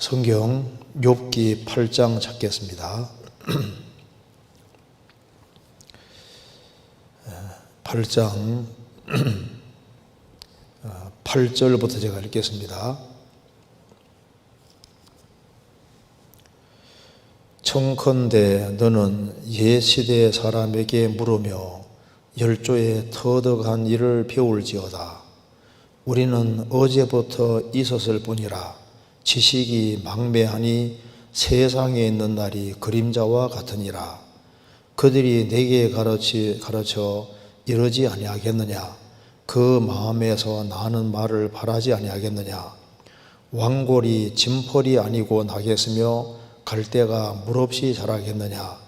성경 욥기 8장 찾겠습니다. 8장 8절부터 제가 읽겠습니다. 청컨대 너는 옛 시대 사람에게 물으며 열조의 터득한 일을 배울지어다. 우리는 어제부터 있었을 뿐이라 지식이 망매하니 세상에 있는 날이 그림자와 같으니라. 그들이 내게 가르쳐 이러지 아니하겠느냐? 그 마음에서 나는 말을 바라지 아니하겠느냐? 왕골이 짐펄이 아니고 나겠으며 갈대가 물없이 자라겠느냐?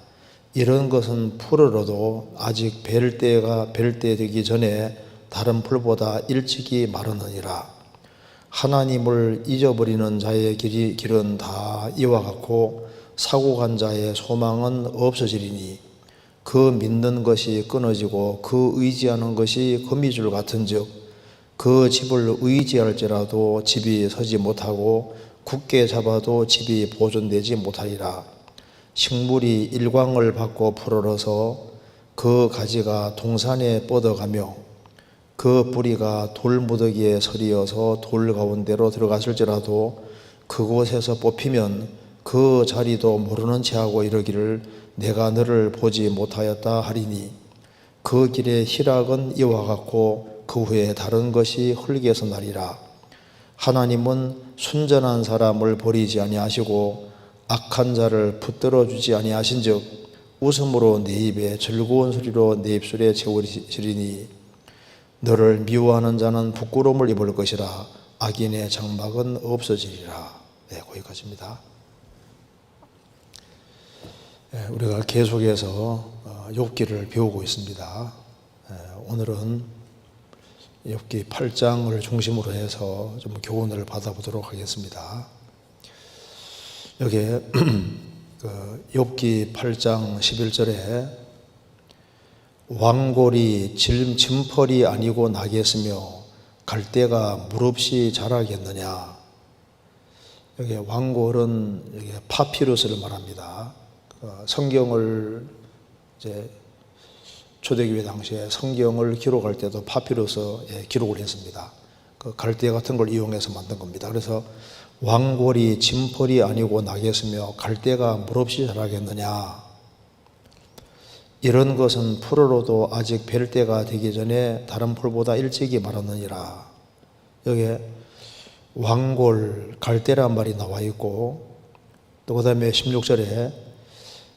이런 것은 풀으로도 아직 벨 때 되기 전에 다른 풀보다 일찍이 마르느니라. 하나님을 잊어버리는 자의 길은 다 이와 같고 사고 간 자의 소망은 없어지리니 그 믿는 것이 끊어지고 그 의지하는 것이 거미줄 같은즉 그 집을 의지할지라도 집이 서지 못하고 굳게 잡아도 집이 보존되지 못하리라. 식물이 일광을 받고 푸르러서 그 가지가 동산에 뻗어가며 그 뿌리가 돌무더기에 서리어서 돌 가운데로 들어갔을지라도 그곳에서 뽑히면 그 자리도 모르는 체하고 이르기를 내가 너를 보지 못하였다 하리니 그 길의 희락은 이와 같고 그 후에 다른 것이 흙에서 나리라. 하나님은 순전한 사람을 버리지 아니하시고 악한 자를 붙들어 주지 아니하신즉 웃음으로 내 입에 즐거운 소리로 내 입술에 채우시리니 너를 미워하는 자는 부끄러움을 입을 것이라. 악인의 장막은 없어지리라. 네, 거기까지입니다. 우리가 계속해서 욥기를 배우고 있습니다. 오늘은 욥기 8장을 중심으로 해서 좀 교훈을 받아보도록 하겠습니다. 여기에 욥기 8장 11절에 왕골이 짐펄이 아니고 나겠으며 갈대가 물없이 자라겠느냐. 여기 왕골은 여기 파피루스를 말합니다. 성경을 이제 초대교회 당시에 성경을 기록할 때도 파피루스에 기록을 했습니다. 그 갈대 같은 걸 이용해서 만든 겁니다. 그래서 왕골이 짐펄이 아니고 나겠으며 갈대가 물없이 자라겠느냐. 이런 것은 풀으로도 아직 벨 때가 되기 전에 다른 풀보다 일찍이 마르느니라. 여기에 왕골, 갈대란 말이 나와 있고 또 그 다음에 16절에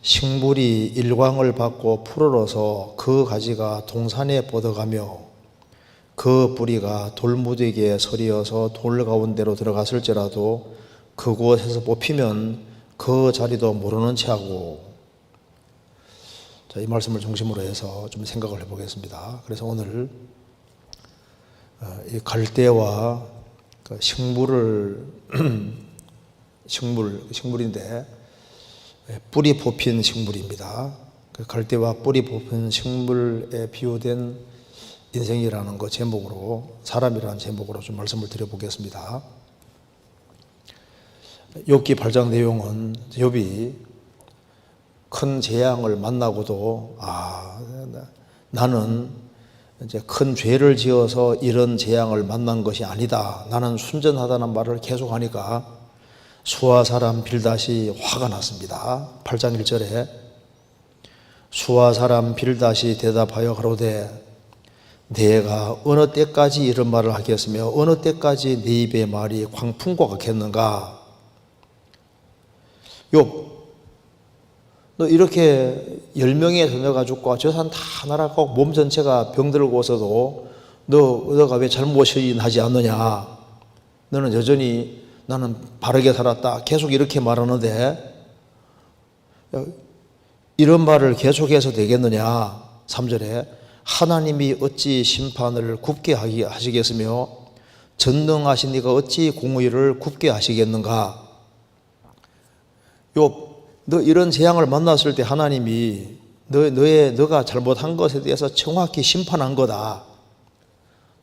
식물이 일광을 받고 푸르러서 그 가지가 동산에 뻗어가며 그 뿌리가 돌무더기에 서리어서 돌 가운데로 들어갔을지라도 그곳에서 뽑히면 그 자리도 모르는 채하고. 자, 이 말씀을 중심으로 해서 좀 생각을 해보겠습니다. 그래서 오늘 이 갈대와 식물인데 뿌리 뽑힌 식물입니다. 갈대와 뿌리 뽑힌 식물에 비유된 인생이라는 것 제목으로, 사람이라는 제목으로 좀 말씀을 드려보겠습니다. 욥기 8장 내용은 욥이 큰 재앙을 만나고도 나는 이제 큰 죄를 지어서 이런 재앙을 만난 것이 아니다. 나는 순전하다는 말을 계속하니까 수아 사람 빌닷이 화가 났습니다. 8장 1절에 수아 사람 빌닷이 대답하여 가로되 내가 어느 때까지 이런 말을 하겠으며 어느 때까지 네 입의 말이 광풍과 같겠는가. 욥, 너 이렇게 10명의 자녀가 죽고 저 산 다 날아가고 몸 전체가 병들고서도 너가 왜 잘못이 하지 않느냐. 너는 여전히 나는 바르게 살았다. 계속 이렇게 말하는데 이런 말을 계속해서 되겠느냐. 3절에 하나님이 어찌 심판을 굽게 하시겠으며 전능하신 이가 어찌 공의를 굽게 하시겠는가. 욥, 너 이런 재앙을 만났을 때 하나님이 너가 잘못한 것에 대해서 정확히 심판한 거다.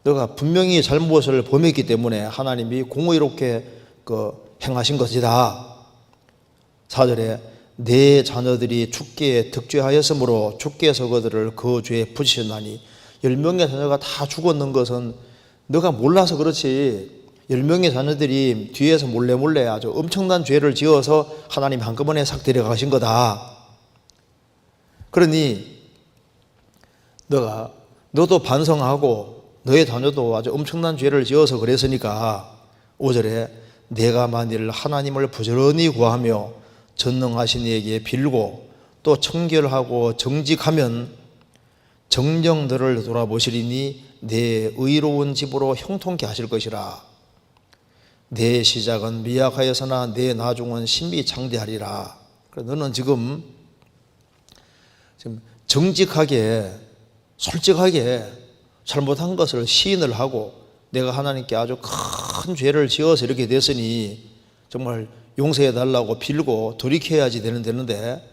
너가 분명히 잘못을 범했기 때문에 하나님이 공의롭게 행하신 것이다. 4절에 내 자녀들이 주께 득죄하였으므로 주께서 그들을 그 죄에 붙이셨나니 10명의 자녀가 다 죽었는 것은 너가 몰라서 그렇지 10명의 자녀들이 뒤에서 몰래 아주 엄청난 죄를 지어서 하나님 한꺼번에 싹 데려가신 거다. 그러니 너도 반성하고 너의 자녀도 아주 엄청난 죄를 지어서 그랬으니까 5절에 내가 만일 하나님을 부지런히 구하며 전능하신 이에게 빌고 또 청결하고 정직하면 정녕 너를 돌아보시리니 내 의로운 집으로 형통케 하실 것이라. 내 시작은 미약하여서나 내 나중은 신비 창대하리라. 너는 지금 정직하게 솔직하게 잘못한 것을 시인을 하고 내가 하나님께 아주 큰 죄를 지어서 이렇게 됐으니 정말 용서해 달라고 빌고 돌이켜야지 되는데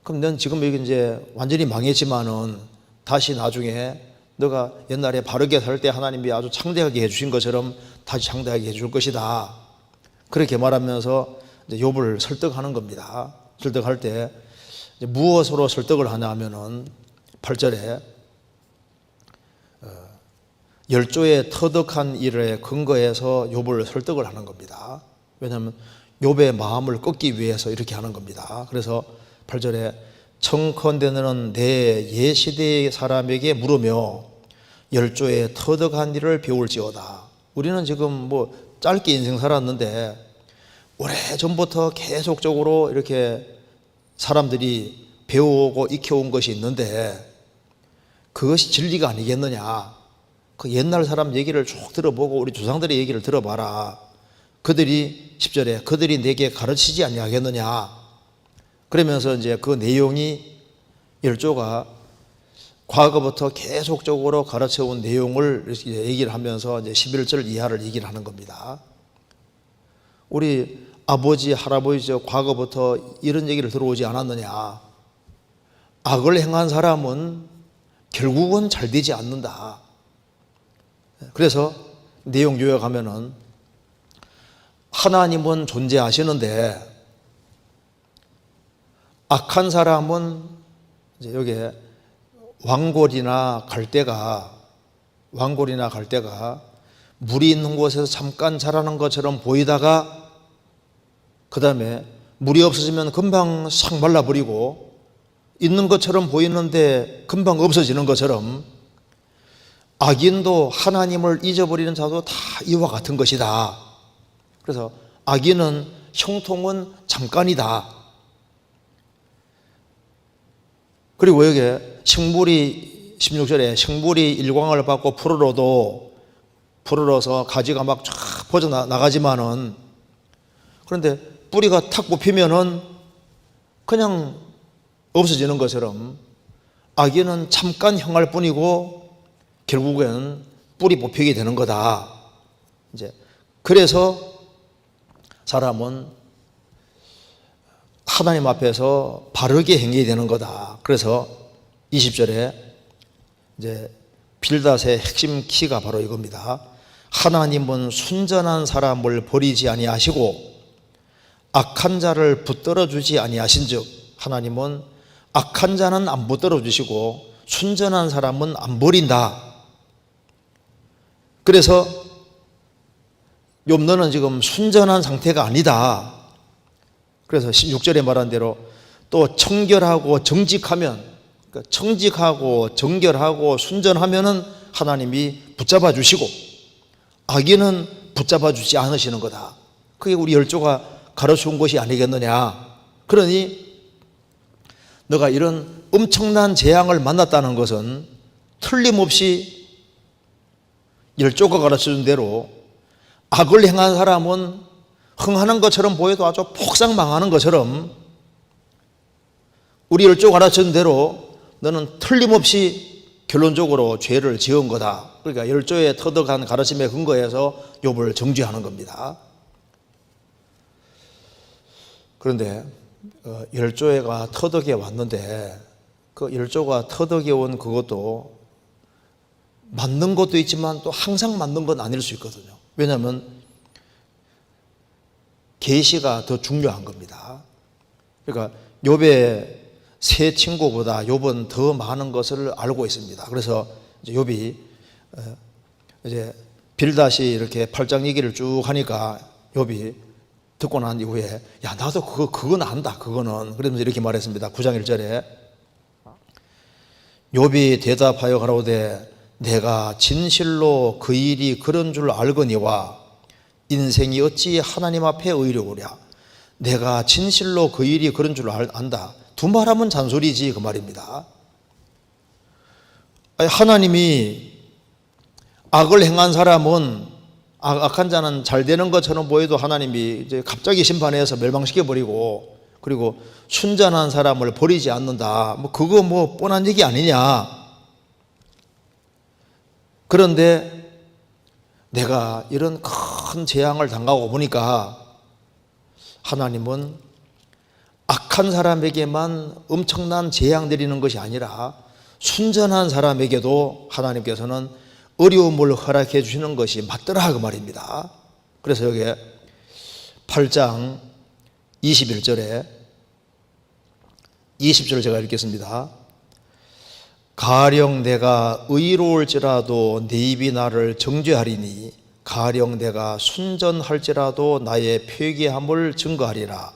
그럼 넌 지금 여기 이제 완전히 망했지만은 다시 나중에 너가 옛날에 바르게 살 때 하나님이 아주 창대하게 해주신 것처럼 다시 창대하게 해줄 것이다. 그렇게 말하면서 이제 욥을 설득하는 겁니다. 설득할 때 무엇으로 설득을 하냐 하면은 8절에 열조의 터득한 일에 근거해서 욥을 설득을 하는 겁니다. 왜냐하면 욥의 마음을 꺾기 위해서 이렇게 하는 겁니다. 그래서 8절에 청컨대 너는 내 옛시대의 사람에게 물으며 열조의 터득한 일을 배울지어다. 우리는 지금 뭐 짧게 인생 살았는데 오래전부터 계속적으로 이렇게 사람들이 배워오고 익혀온 것이 있는데 그것이 진리가 아니겠느냐. 그 옛날 사람 얘기를 쭉 들어보고 우리 조상들의 얘기를 들어봐라. 그들이 10절에 그들이 내게 가르치지 아니하겠느냐. 그러면서 이제 그 내용이 열조가 과거부터 계속적으로 가르쳐온 내용을 얘기를 하면서 이제 11절 이하를 얘기를 하는 겁니다. 우리 아버지, 할아버지 과거부터 이런 얘기를 들어오지 않았느냐. 악을 행한 사람은 결국은 잘 되지 않는다. 그래서 내용 요약하면은 하나님은 존재하시는데 악한 사람은 이제 여기에 왕골이나 갈대가 물이 있는 곳에서 잠깐 자라는 것처럼 보이다가 그 다음에 물이 없어지면 금방 싹 말라버리고 있는 것처럼 보이는데 금방 없어지는 것처럼 악인도 하나님을 잊어버리는 자도 다 이와 같은 것이다. 그래서 악인은 형통은 잠깐이다. 그리고 여기에 식물이 16절에 식물이 일광을 받고 푸르러서 가지가 막 쫙 퍼져나가지만은 그런데 뿌리가 탁 뽑히면은 그냥 없어지는 것처럼 악인은 잠깐 향할 뿐이고 결국엔 뿌리 뽑히게 되는 거다. 이제 그래서 사람은 하나님 앞에서 바르게 행해야 되는 거다. 그래서 20절에 이제 빌닷의 핵심 키가 바로 이겁니다. 하나님은 순전한 사람을 버리지 아니하시고 악한 자를 붙들어 주지 아니하신즉 하나님은 악한 자는 안 붙들어 주시고 순전한 사람은 안 버린다. 그래서 욥 너는 지금 순전한 상태가 아니다. 그래서 16절에 말한 대로 또 청결하고 정직하면 그러니까 청직하고 정결하고 순전하면은 하나님이 붙잡아 주시고 악인은 붙잡아 주지 않으시는 거다. 그게 우리 열조가 가르쳐온 것이 아니겠느냐. 그러니 너가 이런 엄청난 재앙을 만났다는 것은 틀림없이 열조가 가르쳐준 대로 악을 행한 사람은 흥하는 것처럼 보여도 아주 폭삭 망하는 것처럼 우리 열조가 가르쳐준 대로 너는 틀림없이 결론적으로 죄를 지은 거다. 그러니까 열조의 터득한 가르침에 근거해서 욥을 정죄하는 겁니다. 그런데 열조가 터득해 왔는데 그 열조가 터득해 온 그것도 맞는 것도 있지만 또 항상 맞는 건 아닐 수 있거든요. 왜냐하면 계시가 더 중요한 겁니다. 그러니까 욥의 세 친구보다 욥은 더 많은 것을 알고 있습니다. 그래서 이제 욥이 이제 빌다시 이렇게 8장 얘기를 쭉 하니까 욥이 듣고 난 이후에 야 나도 그건 안다 그거는 그러면서 이렇게 말했습니다. 9장 1절에 욥이 대답하여 가로되 내가 진실로 그 일이 그런 줄 알거니와 인생이 어찌 하나님 앞에 의로우랴. 내가 진실로 그 일이 그런 줄 안다. 두말하면 잔소리지 그 말입니다. 하나님이 악을 행한 사람은 악한 자는 잘 되는 것처럼 보여도 하나님이 이제 갑자기 심판해서 멸망시켜 버리고 그리고 순전한 사람을 버리지 않는다. 그거 뻔한 얘기 아니냐. 그런데 내가 이런 큰 재앙을 당하고 보니까 하나님은 악한 사람에게만 엄청난 재앙 내리는 것이 아니라 순전한 사람에게도 하나님께서는 어려움을 허락해 주시는 것이 맞더라 그 말입니다. 그래서 여기 8장 21절에 20절 제가 읽겠습니다. 가령 내가 의로울지라도 내 입이 나를 정죄하리니 가령 내가 순전할지라도 나의 회개함을 증거하리라.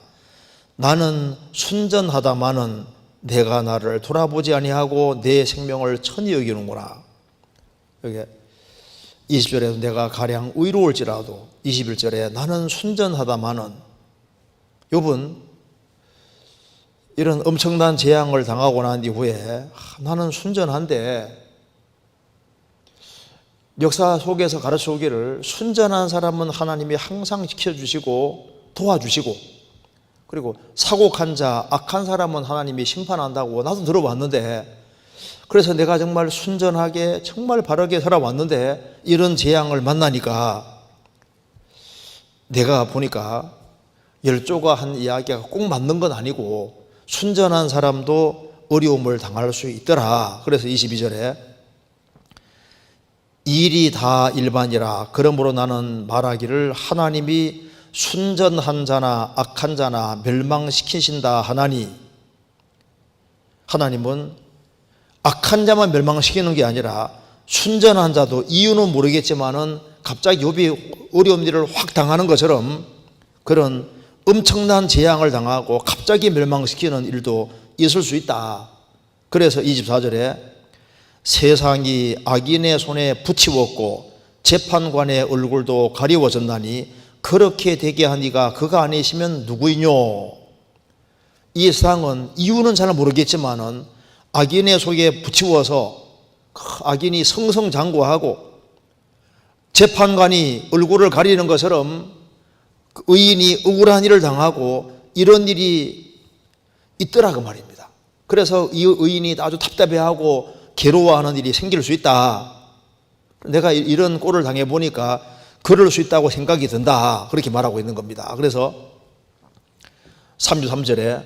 나는 순전하다마는 내가 나를 돌아보지 아니하고 내 생명을 천히 여기는구나. 여기 20절에도 내가 가령 의로울지라도 21절에 나는 순전하다마는 욥은 이런 엄청난 재앙을 당하고 난 이후에 나는 순전한데 역사 속에서 가르쳐 오기를 순전한 사람은 하나님이 항상 지켜주시고 도와주시고 그리고 사고한 자, 악한 사람은 하나님이 심판한다고 나도 들어봤는데 그래서 내가 정말 순전하게 정말 바르게 살아왔는데 이런 재앙을 만나니까 내가 보니까 열조가 한 이야기가 꼭 맞는 건 아니고 순전한 사람도 어려움을 당할 수 있더라. 그래서 22절에 일이 다 일반이라 그러므로 나는 말하기를 하나님이 순전한 자나 악한 자나 멸망시키신다 하나니 하나님은 악한 자만 멸망시키는 게 아니라 순전한 자도 이유는 모르겠지만은 갑자기 욥이 어려운 일을 확 당하는 것처럼 그런 엄청난 재앙을 당하고 갑자기 멸망시키는 일도 있을 수 있다. 그래서 24절에 세상이 악인의 손에 붙이웠고 재판관의 얼굴도 가리워졌나니 그렇게 되게 하니가 그가 아니시면 누구이뇨. 이 세상은 이유는 잘 모르겠지만은 악인의 속에 붙이워서 악인이 승승장구하고 재판관이 얼굴을 가리는 것처럼 의인이 억울한 일을 당하고 이런 일이 있더라 그 말입니다. 그래서 이 의인이 아주 답답해하고 괴로워하는 일이 생길 수 있다. 내가 이런 꼴을 당해보니까 그럴 수 있다고 생각이 든다. 그렇게 말하고 있는 겁니다. 그래서 33절에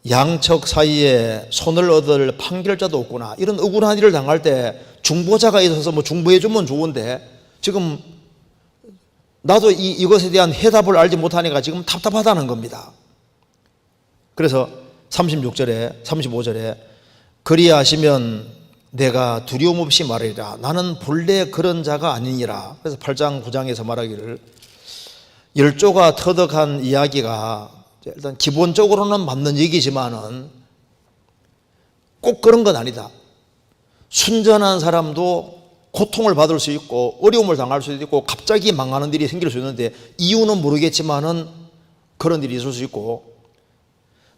양척 사이에 손을 얻을 판결자도 없구나. 이런 억울한 일을 당할 때 중보자가 있어서 중보해주면 좋은데 지금 나도 이것에 대한 해답을 알지 못하니까 지금 답답하다는 겁니다. 그래서 36절에 35절에 그리하시면 내가 두려움 없이 말하리라. 나는 본래 그런 자가 아니니라. 그래서 8장 9장에서 말하기를 열조가 터득한 이야기가 일단 기본적으로는 맞는 얘기지만은 꼭 그런 건 아니다. 순전한 사람도 고통을 받을 수 있고 어려움을 당할 수도 있고 갑자기 망하는 일이 생길 수 있는데 이유는 모르겠지만은 그런 일이 있을 수 있고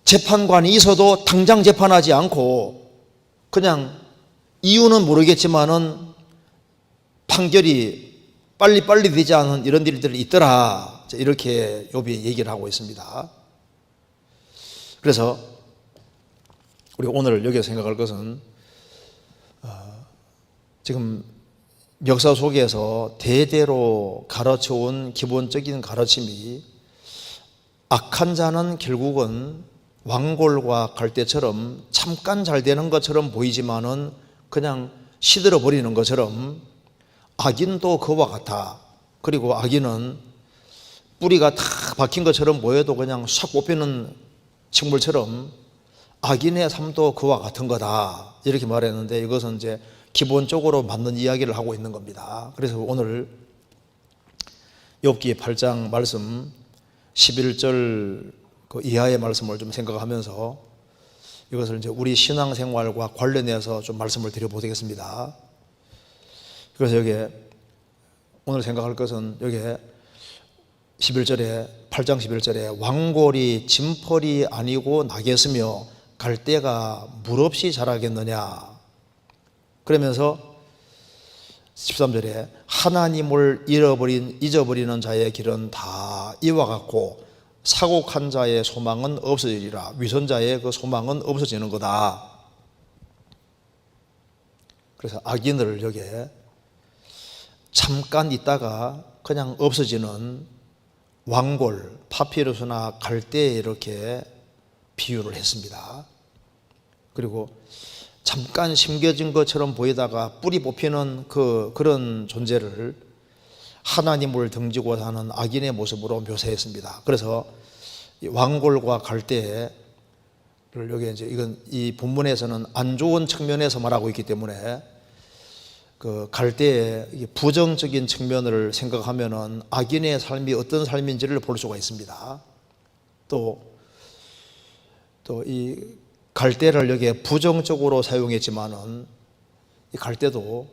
재판관이 있어도 당장 재판하지 않고 그냥 이유는 모르겠지만은 판결이 빨리빨리 되지 않은 이런 일들이 있더라. 이렇게 욥이 얘기를 하고 있습니다. 그래서 우리 오늘 여기서 생각할 것은 지금 역사 속에서 대대로 가르쳐온 기본적인 가르침이 악한 자는 결국은 왕골과 갈대처럼 잠깐 잘 되는 것처럼 보이지만은 그냥 시들어 버리는 것처럼 악인도 그와 같아. 그리고 악인은 뿌리가 다 박힌 것처럼 보여도 그냥 싹 뽑히는 식물처럼 악인의 삶도 그와 같은 거다, 이렇게 말했는데, 이것은 이제 기본적으로 맞는 이야기를 하고 있는 겁니다. 그래서 오늘 욥기 8장 말씀 11절 그 이하의 말씀을 좀 생각하면서 이것을 이제 우리 신앙생활과 관련해서 좀 말씀을 드려보겠습니다. 그래서 여기에 오늘 생각할 것은, 여기에 11절에, 8장 11절에 왕골이 진펄이 아니고 나겠으며 갈대가 물 없이 자라겠느냐, 그러면서 13절에 하나님을 잊어버리는 자의 길은 다 이와 같고 사곡한 자의 소망은 없어지리라. 위선자의 그 소망은 없어지는 거다. 그래서 악인을 여기에 잠깐 있다가 그냥 없어지는 왕골, 파피루스나 갈대에 이렇게 비유를 했습니다. 그리고 잠깐 심겨진 것처럼 보이다가 뿌리 뽑히는 그런 존재를 하나님을 등지고 사는 악인의 모습으로 묘사했습니다. 그래서 왕골과 갈대를 여기 이제 이건 이 본문에서는 안 좋은 측면에서 말하고 있기 때문에 그 갈대의 부정적인 측면을 생각하면은 악인의 삶이 어떤 삶인지를 볼 수가 있습니다. 또 이 갈대를 여기에 부정적으로 사용했지만은 이 갈대도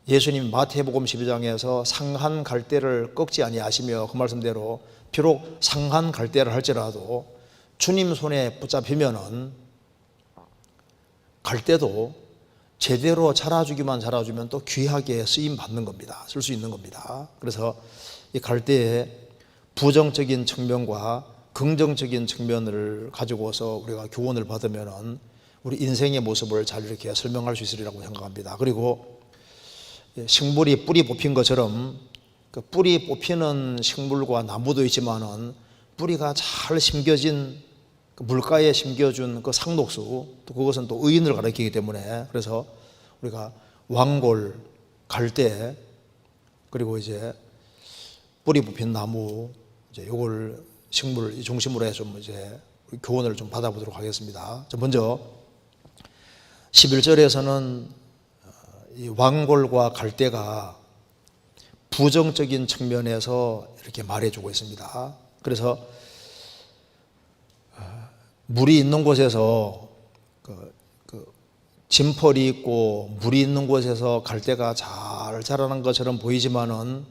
예수님 마태복음 12장에서 상한 갈대를 꺾지 아니하시며 그 말씀대로 비록 상한 갈대를 할지라도 주님 손에 붙잡히면은 갈대도 제대로 자라주면 또 귀하게 쓰임 받는 겁니다. 쓸 수 있는 겁니다. 그래서 이 갈대의 부정적인 측면과 긍정적인 측면을 가지고서 우리가 교훈을 받으면은 우리 인생의 모습을 잘 이렇게 설명할 수 있으리라고 생각합니다. 그리고 식물이 뿌리 뽑힌 것처럼 그 뿌리 뽑히는 식물과 나무도 있지만은 뿌리가 잘 심겨진 물가에 심겨준 그 상독수, 또 그것은 또 의인을 가리키기 때문에, 그래서 우리가 왕골, 갈대, 그리고 이제 뿌리 뽑힌 나무, 이제 요걸 식물을 중심으로 해서 좀 이제 교훈을 좀 받아보도록 하겠습니다. 먼저 11절에서는 이 왕골과 갈대가 부정적인 측면에서 이렇게 말해주고 있습니다. 그래서 물이 있는 곳에서 진펄이 있고 물이 있는 곳에서 갈대가 잘 자라는 것처럼 보이지만은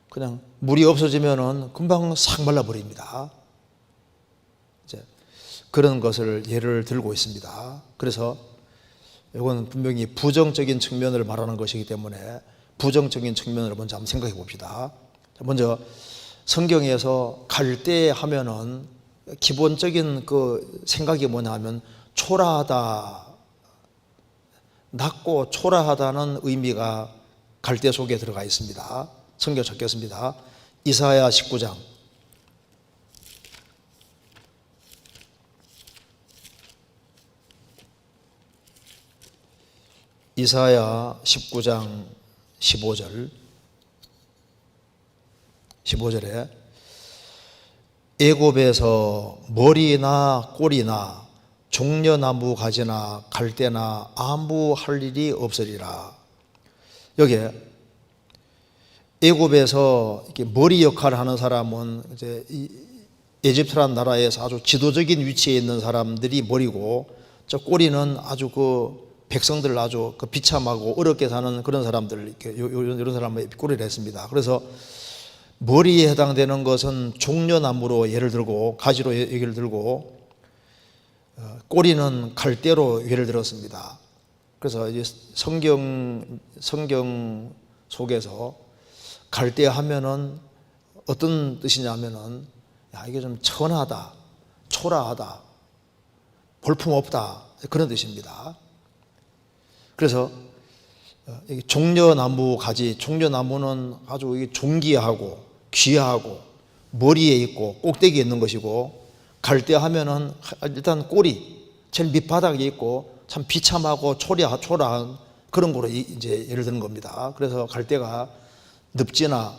그냥 물이 없어지면은 금방 싹 말라버립니다. 이제 그런 것을 예를 들고 있습니다. 그래서 이건 분명히 부정적인 측면을 말하는 것이기 때문에 부정적인 측면을 먼저 한번 생각해 봅시다. 먼저 성경에서 갈대 하면은 기본적인 그 생각이 뭐냐 하면 초라하다, 낮고 초라하다는 의미가 갈대 속에 들어가 있습니다. 성경 찾겠습니다. 이사야 19장. 이사야 19장 15절에 애굽에서 머리나 꼬리나 종려나무 가지나 갈대나 아무 할 일이 없으리라. 여기에 애굽에서 이렇게 머리 역할을 하는 사람은 이제 이 에집트라는 나라에서 아주 지도적인 위치에 있는 사람들이 머리고, 저 꼬리는 아주 그 백성들 아주 그 비참하고 어렵게 사는 그런 사람들, 이렇게 이런 사람의 꼬리를 했습니다. 그래서 머리에 해당되는 것은 종려나무로 예를 들고, 가지로 얘기를 들고, 꼬리는 갈대로 예를 들었습니다. 그래서 이제 성경 속에서 갈대 하면은 어떤 뜻이냐면은, 야, 이게 좀 천하다, 초라하다, 볼품없다, 그런 뜻입니다. 그래서 종려나무 가지, 종려나무는 아주 존귀하고 귀하고 머리에 있고 꼭대기에 있는 것이고, 갈대 하면은 일단 꼬리, 제일 밑바닥에 있고 참 비참하고 초라한 그런 거로 이제 예를 드는 겁니다. 그래서 갈대가 늪지나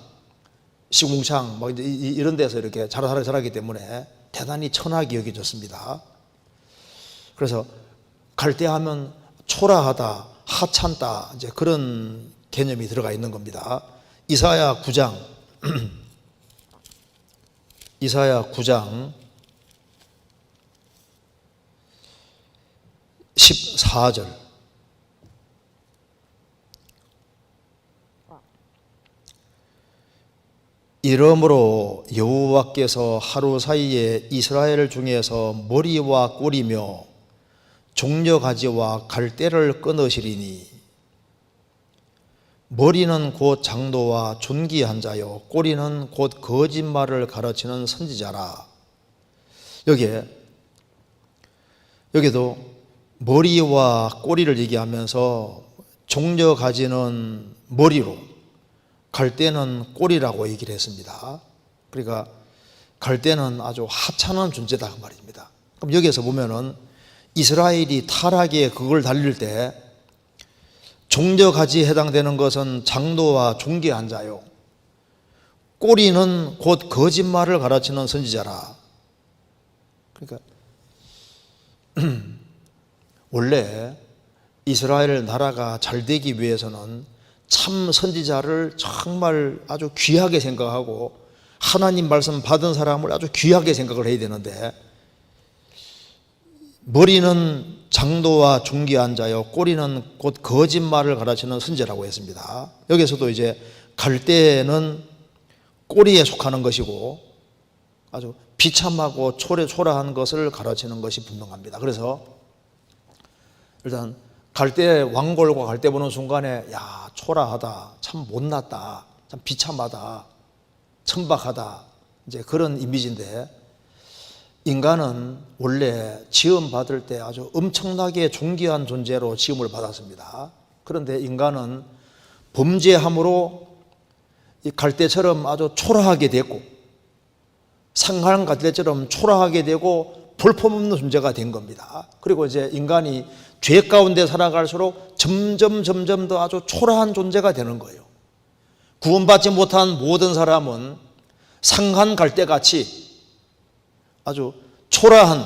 시궁창 뭐 이런 데서 이렇게 자라기 때문에 대단히 천하게 여겨졌습니다. 그래서 갈대하면 초라하다, 하찮다, 이제 그런 개념이 들어가 있는 겁니다. 이사야 9장 이사야 9장 14절. 이러므로 여호와께서 하루 사이에 이스라엘 중에서 머리와 꼬리며 종려가지와 갈대를 끊으시리니 머리는 곧 장도와 존귀한 자요 꼬리는 곧 거짓말을 가르치는 선지자라. 여기도 머리와 꼬리를 얘기하면서 종려가지는 머리로 갈대는 꼬리라고 얘기를 했습니다. 그러니까 갈대는 아주 하찮은 존재다 그 말입니다. 그럼 여기에서 보면은 이스라엘이 타락에 그걸 달릴 때 종려가지에 해당되는 것은 장도와 존귀한 자요 꼬리는 곧 거짓말을 가르치는 선지자라. 그러니까 원래 이스라엘 나라가 잘 되기 위해서는 참 선지자를 정말 아주 귀하게 생각하고 하나님 말씀 받은 사람을 아주 귀하게 생각을 해야 되는데 머리는 장도와 존귀한 자요 꼬리는 곧 거짓말을 가르치는 선지자라고 했습니다. 여기서도 이제 갈대는 꼬리에 속하는 것이고 아주 비참하고 초라한 것을 가르치는 것이 분명합니다. 그래서 일단 갈대 왕골과 갈대 보는 순간에 야 초라하다, 참 못났다, 참 비참하다, 천박하다 이제 그런 이미지인데 인간은 원래 지음 받을 때 아주 엄청나게 존귀한 존재로 지음을 받았습니다. 그런데 인간은 범죄함으로 이 갈대처럼 아주 초라하게 됐고 상한 갈대처럼 초라하게 되고 볼품없는 존재가 된 겁니다. 그리고 이제 인간이 죄 가운데 살아갈수록 점점 더 아주 초라한 존재가 되는 거예요. 구원받지 못한 모든 사람은 상한 갈대같이 아주 초라한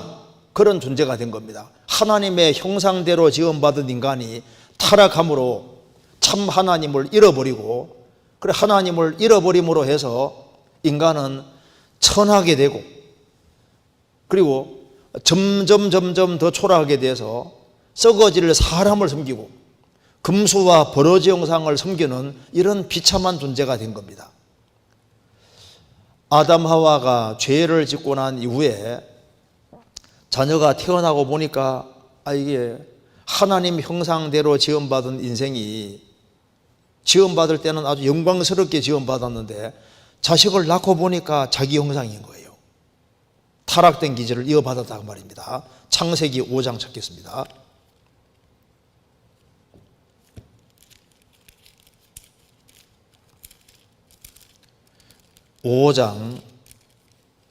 그런 존재가 된 겁니다. 하나님의 형상대로 지음받은 인간이 타락함으로 참 하나님을 잃어버리고 그래 하나님을 잃어버림으로 해서 인간은 천하게 되고 그리고 점점 더 초라하게 돼서 썩어질 사람을 섬기고 금수와 버러지 형상을 섬기는 이런 비참한 존재가 된 겁니다. 아담 하와가 죄를 짓고 난 이후에 자녀가 태어나고 보니까 이게 하나님 형상대로 지음받은 인생이 지음받을 때는 아주 영광스럽게 지음받았는데 자식을 낳고 보니까 자기 형상인 거예요. 타락된 기질을 이어받았다고 말입니다. 창세기 5장 찾겠습니다. 5장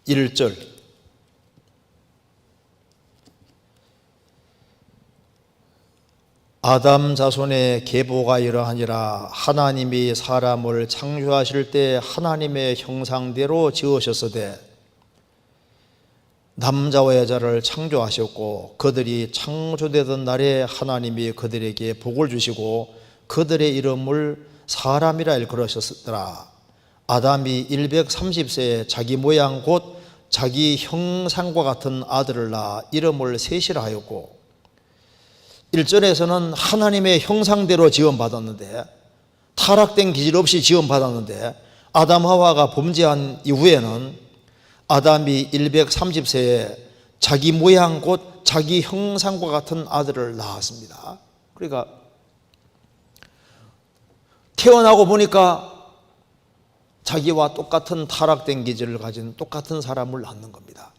1절. 아담 자손의 계보가 이러하니라. 하나님이 사람을 창조하실 때 하나님의 형상대로 지으셨으되 남자와 여자를 창조하셨고 그들이 창조되던 날에 하나님이 그들에게 복을 주시고 그들의 이름을 사람이라 일컬으셨더라. 아담이 130세에 자기 모양 곧 자기 형상과 같은 아들을 낳아 이름을 셋이라 하였고 1절에서는 하나님의 형상대로 지음받았는데 타락된 기질 없이 지음받았는데 아담 하와가 범죄한 이후에는 아담이 130세에 자기 모양 곧 자기 형상과 같은 아들을 낳았습니다. 그러니까 태어나고 보니까 자기와 똑같은 타락된 기질을 가진 똑같은 사람을 낳는 겁니다.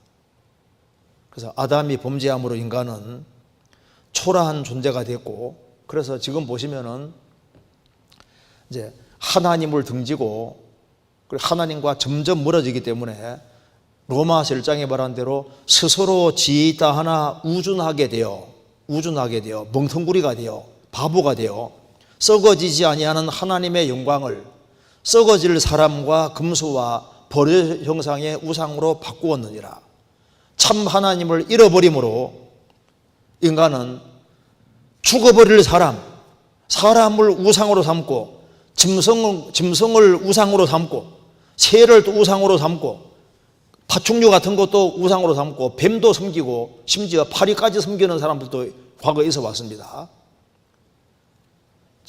그래서 아담이 범죄함으로 인간은 초라한 존재가 됐고 그래서 지금 보시면은 이제 하나님을 등지고 하나님과 점점 멀어지기 때문에 로마서 1장에 말한 대로 스스로 지혜있다 하나 우준하게 되어 멍텅구리가 되어 바보가 되어 썩어지지 아니하는 하나님의 영광을 썩어질 사람과 금수와 버려 형상의 우상으로 바꾸었느니라. 참 하나님을 잃어버림으로 인간은 죽어버릴 사람을 우상으로 삼고 짐승을 우상으로 삼고 새를 또 우상으로 삼고 파충류 같은 것도 우상으로 삼고 뱀도 섬기고 심지어 파리까지 섬기는 사람들도 과거에 있어 왔습니다.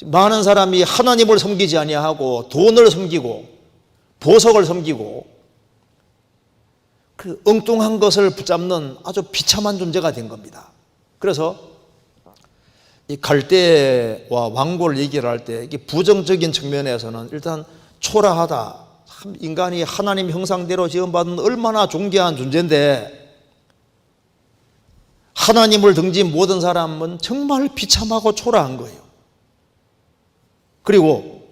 많은 사람이 하나님을 섬기지 아니하고 돈을 섬기고 보석을 섬기고 그 엉뚱한 것을 붙잡는 아주 비참한 존재가 된 겁니다. 그래서 이 갈대와 왕골 얘기를 할 때 이게 부정적인 측면에서는 일단 초라하다. 참 인간이 하나님 형상대로 지음받은 얼마나 존귀한 존재인데 하나님을 등진 모든 사람은 정말 비참하고 초라한 거예요. 그리고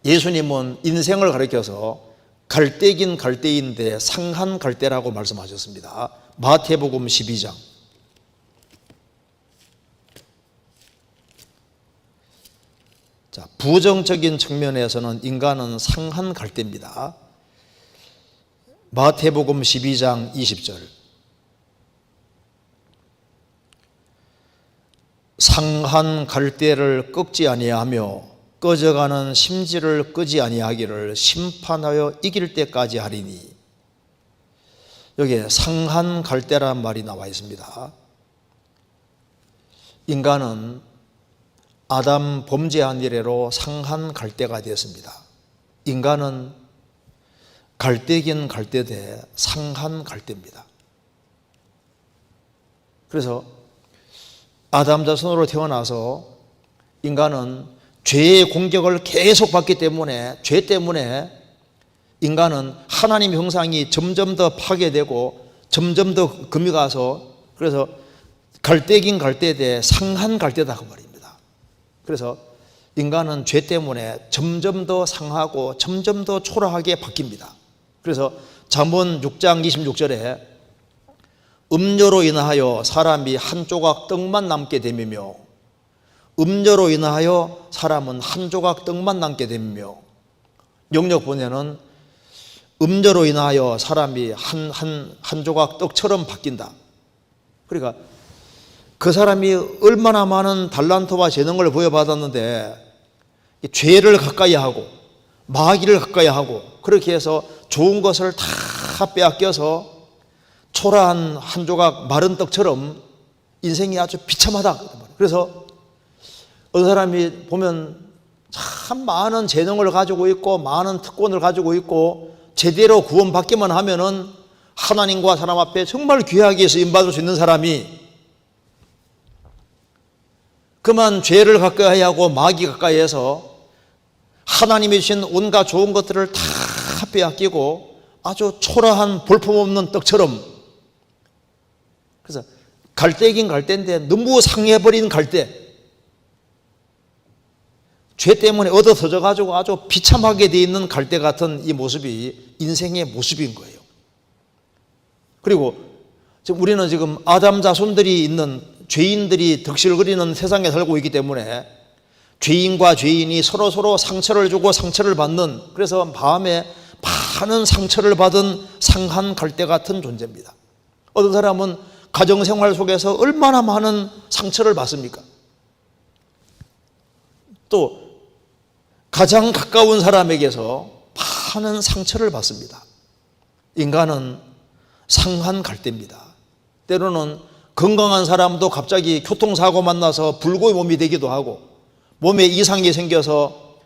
예수님은 인생을 가리켜서 갈대긴 갈대인데 상한 갈대라고 말씀하셨습니다. 마태복음 12장. 자, 부정적인 측면에서는 인간은 상한 갈대입니다. 마태복음 12장 20절. 상한 갈대를 꺾지 아니하며 꺼져가는 심지를 끄지 아니하기를 심판하여 이길 때까지 하리니. 여기에 상한 갈대란 말이 나와 있습니다. 인간은 아담 범죄한 이래로 상한 갈대가 되었습니다. 인간은 갈대긴 갈대되 상한 갈대입니다. 그래서 아담 자손으로 태어나서 인간은 죄의 공격을 계속 받기 때문에 죄 때문에 인간은 하나님 형상이 점점 더 파괴되고 점점 더 금이 가서 그래서 갈대긴 갈대되 상한 갈대다 그 말입니다. 그래서 인간은 죄 때문에 점점 더 상하고 점점 더 초라하게 바뀝니다. 그래서 잠언 6장 26절에 음료로 인하여 사람이 한 조각 떡만 남게 됨이며 음료로 인하여 사람은 한 조각 떡만 남게 됨이며 영역 번역은 음료로 인하여 사람이 한 조각 떡처럼 바뀐다. 그러니까 그 사람이 얼마나 많은 달란트와 재능을 부여받았는데 죄를 가까이 하고 마귀를 가까이 하고 그렇게 해서 좋은 것을 다 빼앗겨서 초라한 한 조각 마른 떡처럼 인생이 아주 비참하다. 그래서 어떤 사람이 보면 참 많은 재능을 가지고 있고 많은 특권을 가지고 있고 제대로 구원받기만 하면은 하나님과 사람 앞에 정말 귀하게 쓰임받을 수 있는 사람이 그만 죄를 가까이 하고 마귀 가까이 해서 하나님이 주신 온갖 좋은 것들을 다 빼앗기고 아주 초라한 볼품없는 떡처럼 그래서 갈대긴 갈대인데 너무 상해버린 갈대 죄 때문에 얻어 터져가지고 아주 비참하게 돼 있는 갈대 같은 이 모습이 인생의 모습인 거예요. 그리고 지금 우리는 지금 아담 자손들이 있는 죄인들이 득실거리는 세상에 살고 있기 때문에 죄인과 죄인이 서로 상처를 주고 상처를 받는 그래서 마음에 많은 상처를 받은 상한 갈대 같은 존재입니다. 어떤 사람은 가정생활 속에서 얼마나 많은 상처를 받습니까? 또 가장 가까운 사람에게서 많은 상처를 받습니다. 인간은 상한 갈대입니다. 때로는 건강한 사람도 갑자기 교통사고 만나서 불구의 몸이 되기도 하고 몸에 이상이 생겨서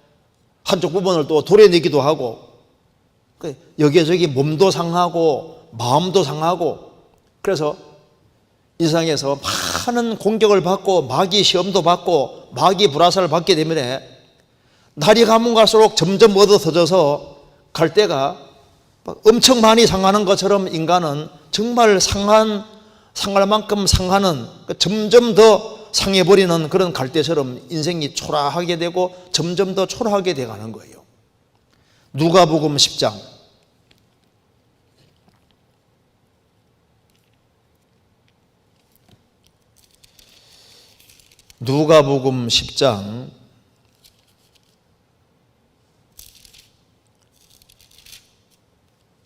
한쪽 부분을 또 도려내기도 하고 여기저기 몸도 상하고 마음도 상하고 그래서 이 세상에서 많은 공격을 받고 마귀 시험도 받고 마귀 불화살을 받게 되면 날이 가면 갈수록 점점 얻어 터져서 갈대가 엄청 많이 상하는 것처럼 인간은 정말 상할 만큼 상하는 점점 더 상해버리는 그런 갈대처럼 인생이 초라하게 되고 점점 더 초라하게 돼가는 거예요. 누가복음 10장 누가복음 10장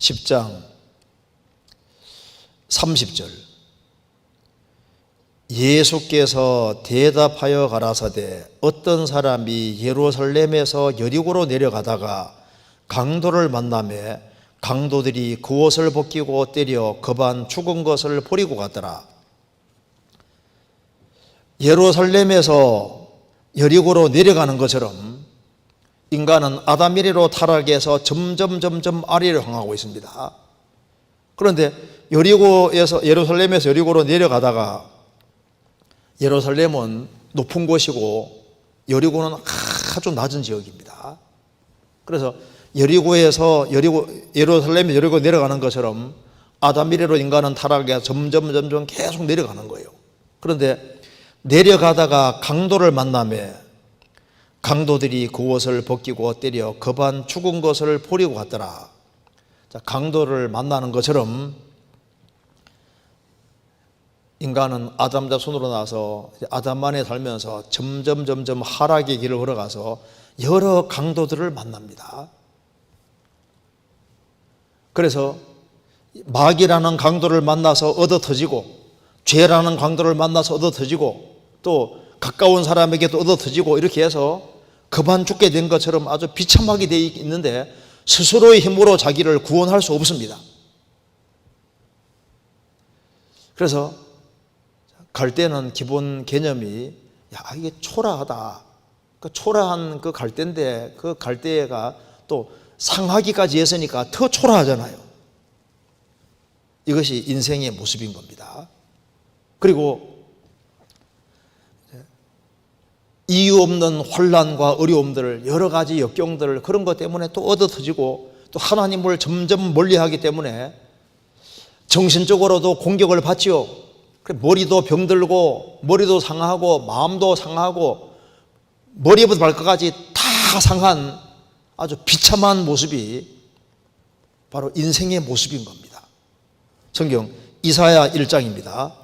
10장 30절 예수께서 대답하여 가라사대 어떤 사람이 예루살렘에서 여리고로 내려가다가 강도를 만나매 강도들이 그 옷을 벗기고 때려 급한 죽은 것을 버리고 갔더라. 예루살렘에서 여리고로 내려가는 것처럼 인간은 아담 이래로 타락해서 점점 아래로 향하고 있습니다. 그런데 예루살렘에서 여리고로 내려가다가 예루살렘은 높은 곳이고 여리고는 아주 낮은 지역입니다. 그래서 예루살렘에서 여리고 내려가는 것처럼 아담 이래로 인간은 타락해서 점점 계속 내려가는 거예요. 그런데 내려가다가 강도를 만나매 강도들이 그 옷을 벗기고 때려 급한 죽은 것을 버리고 갔더라. 자, 강도를 만나는 것처럼 인간은 아담 자손으로 나서 아담만에 살면서 점점 하락의 길을 걸어가서 여러 강도들을 만납니다. 그래서 마귀라는 강도를 만나서 얻어터지고 죄라는 강도를 만나서 얻어터지고 또 가까운 사람에게도 얻어터지고 이렇게 해서 급한 죽게 된 것처럼 아주 비참하게 되어 있는데 스스로의 힘으로 자기를 구원할 수 없습니다. 그래서 갈 때는 기본 개념이 이게 초라하다. 그 초라한 그 갈대인데 그 갈대가 또 상하기까지 했으니까 더 초라하잖아요. 이것이 인생의 모습인 겁니다. 그리고 이유 없는 혼란과 어려움들, 여러 가지 역경들 그런 것 때문에 또 얻어터지고 또 하나님을 점점 멀리하기 때문에 정신적으로도 공격을 받지요. 머리도 병들고 머리도 상하고 마음도 상하고 머리부터 발끝까지 다 상한 아주 비참한 모습이 바로 인생의 모습인 겁니다. 성경 이사야 1장입니다.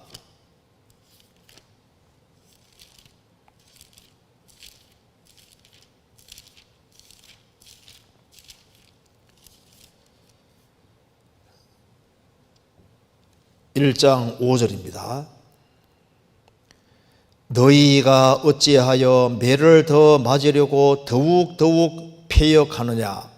(1장 5절입니다) 너희가 어찌하여 매를 더 맞으려고 더욱 패역하느냐.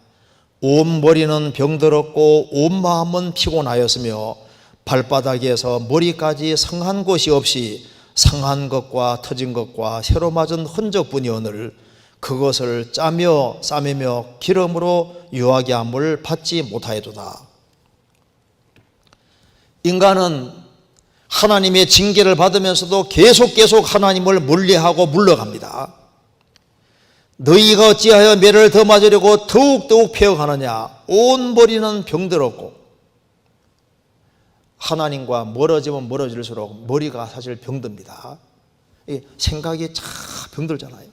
온 머리는 병들었고 온 마음은 피곤하였으며 발바닥에서 머리까지 상한 곳이 없이 상한 것과 터진 것과 새로 맞은 흔적뿐이오늘 그것을 짜며 싸매며 기름으로 유하게 함을 받지 못하였도다. 인간은 하나님의 징계를 받으면서도 계속 하나님을 멀리하고 물러갑니다. 너희가 어찌하여 매를 더 맞으려고 더욱 패역하느냐. 온 머리는 병들었고 하나님과 멀어지면 멀어질수록 머리가 사실 병듭니다. 생각이 참 병들잖아요.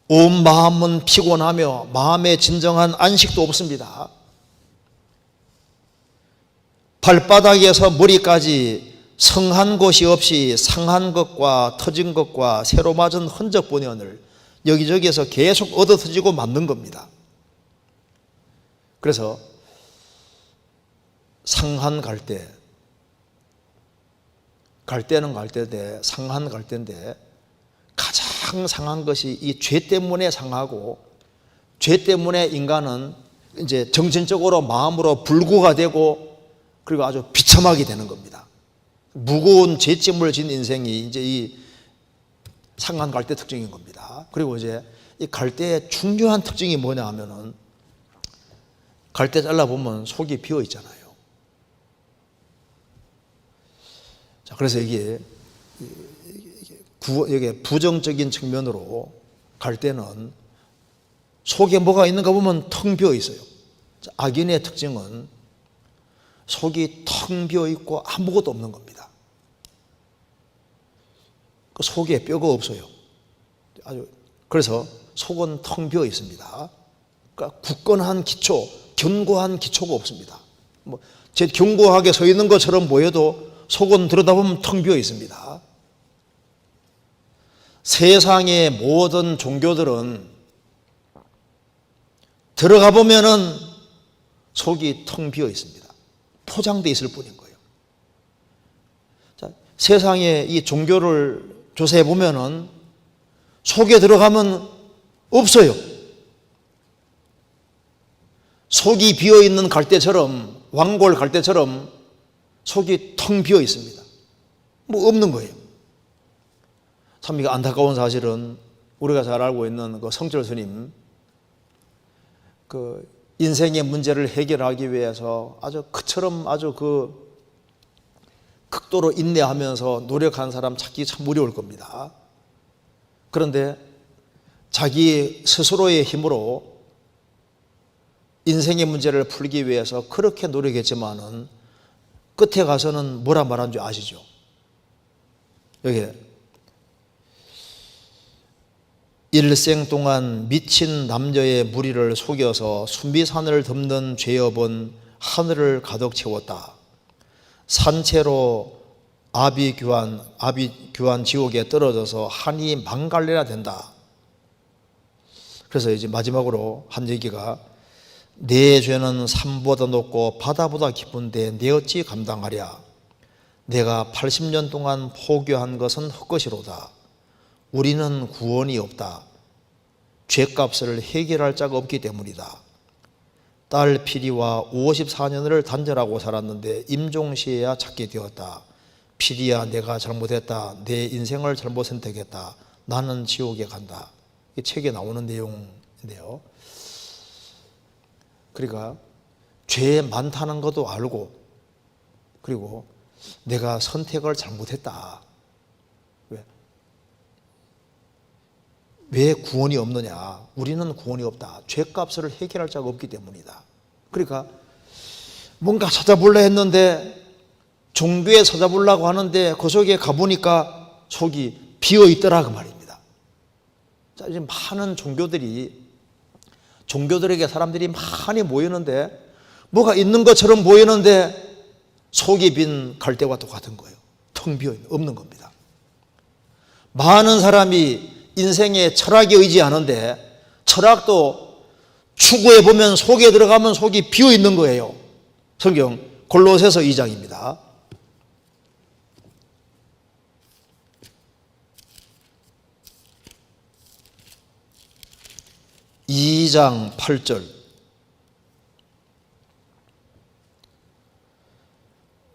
온 마음은 피곤하며 마음에 진정한 안식도 없습니다. 발바닥에서 머리까지 성한 곳이 없이 상한 것과 터진 것과 새로 맞은 흔적뿐이오늘 여기저기에서 계속 얻어터지고 맞는 겁니다. 그래서 상한 갈대, 갈대는 갈대인데 상한 갈대인데 가장 상한 것이 이 죄 때문에 상하고 죄 때문에 인간은 이제 정신적으로 마음으로 불구가 되고 그리고 아주 비참하게 되는 겁니다. 무거운 죄짐을 진 인생이 이제 이 상한 갈대 특징인 겁니다. 그리고 이제 이 갈대의 중요한 특징이 뭐냐 하면은 갈대 잘라보면 속이 비어 있잖아요. 자, 그래서 이게 부정적인 측면으로 갈대는 속에 뭐가 있는가 보면 텅 비어 있어요. 악인의 특징은 속이 텅 비어 있고 아무것도 없는 겁니다. 그 속에 뼈가 없어요. 그래서 속은 텅 비어 있습니다. 그러니까 굳건한 기초, 견고한 기초가 없습니다. 제 견고하게 서 있는 것처럼 보여도 속은 들여다보면 텅 비어 있습니다. 세상의 모든 종교들은 들어가 보면은 속이 텅 비어 있습니다. 포장되어 있을 뿐인 거예요. 자, 세상에 이 종교를 조사해 보면은 속에 들어가면 없어요. 속이 비어 있는 갈대처럼, 왕골 갈대처럼 속이 텅 비어 있습니다. 뭐 없는 거예요. 참 이거 안타까운 사실은 우리가 잘 알고 있는 그 성철 스님, 그 인생의 문제를 해결하기 위해서 아주 그처럼 아주 그 극도로 인내하면서 노력한 사람 찾기 참 어려울 겁니다. 그런데 자기 스스로의 힘으로 인생의 문제를 풀기 위해서 그렇게 노력했지만은 끝에 가서는 뭐라 말한 줄 아시죠? 여기 일생 동안 미친 남녀의 무리를 속여서 순비산을 덮는 죄업은 하늘을 가득 채웠다. 산채로 아비규환 지옥에 떨어져서 한이 망갈래나 된다. 그래서 이제 마지막으로 한 얘기가 내 죄는 산보다 높고 바다보다 깊은데 내 어찌 감당하랴. 내가 80년 동안 포교한 것은 헛것이로다. 우리는 구원이 없다. 죄값을 해결할 자가 없기 때문이다. 딸 피리와 54년을 단절하고 살았는데 임종시에야 찾게 되었다. 피리야, 내가 잘못했다. 내 인생을 잘못 선택했다. 나는 지옥에 간다. 이 책에 나오는 내용인데요. 그러니까 죄 많다는 것도 알고, 그리고 내가 선택을 잘못했다. 왜 구원이 없느냐? 우리는 구원이 없다. 죄값을 해결할 자가 없기 때문이다. 그러니까 뭔가 찾아보려 했는데, 종교에 찾아보려고 하는데 그 속에 가보니까 속이 비어 있더라 그 말입니다. 자, 이제 많은 종교들에게 사람들이 많이 모이는데, 뭐가 있는 것처럼 보이는데 속이 빈 갈대와 똑같은 거예요. 텅 비어 없는 겁니다. 많은 사람이 인생에 철학에 의지하는데 철학도 추구해 보면 속에 들어가면 속이 비어 있는 거예요. 성경 골로새서 2장입니다. 2장 8절.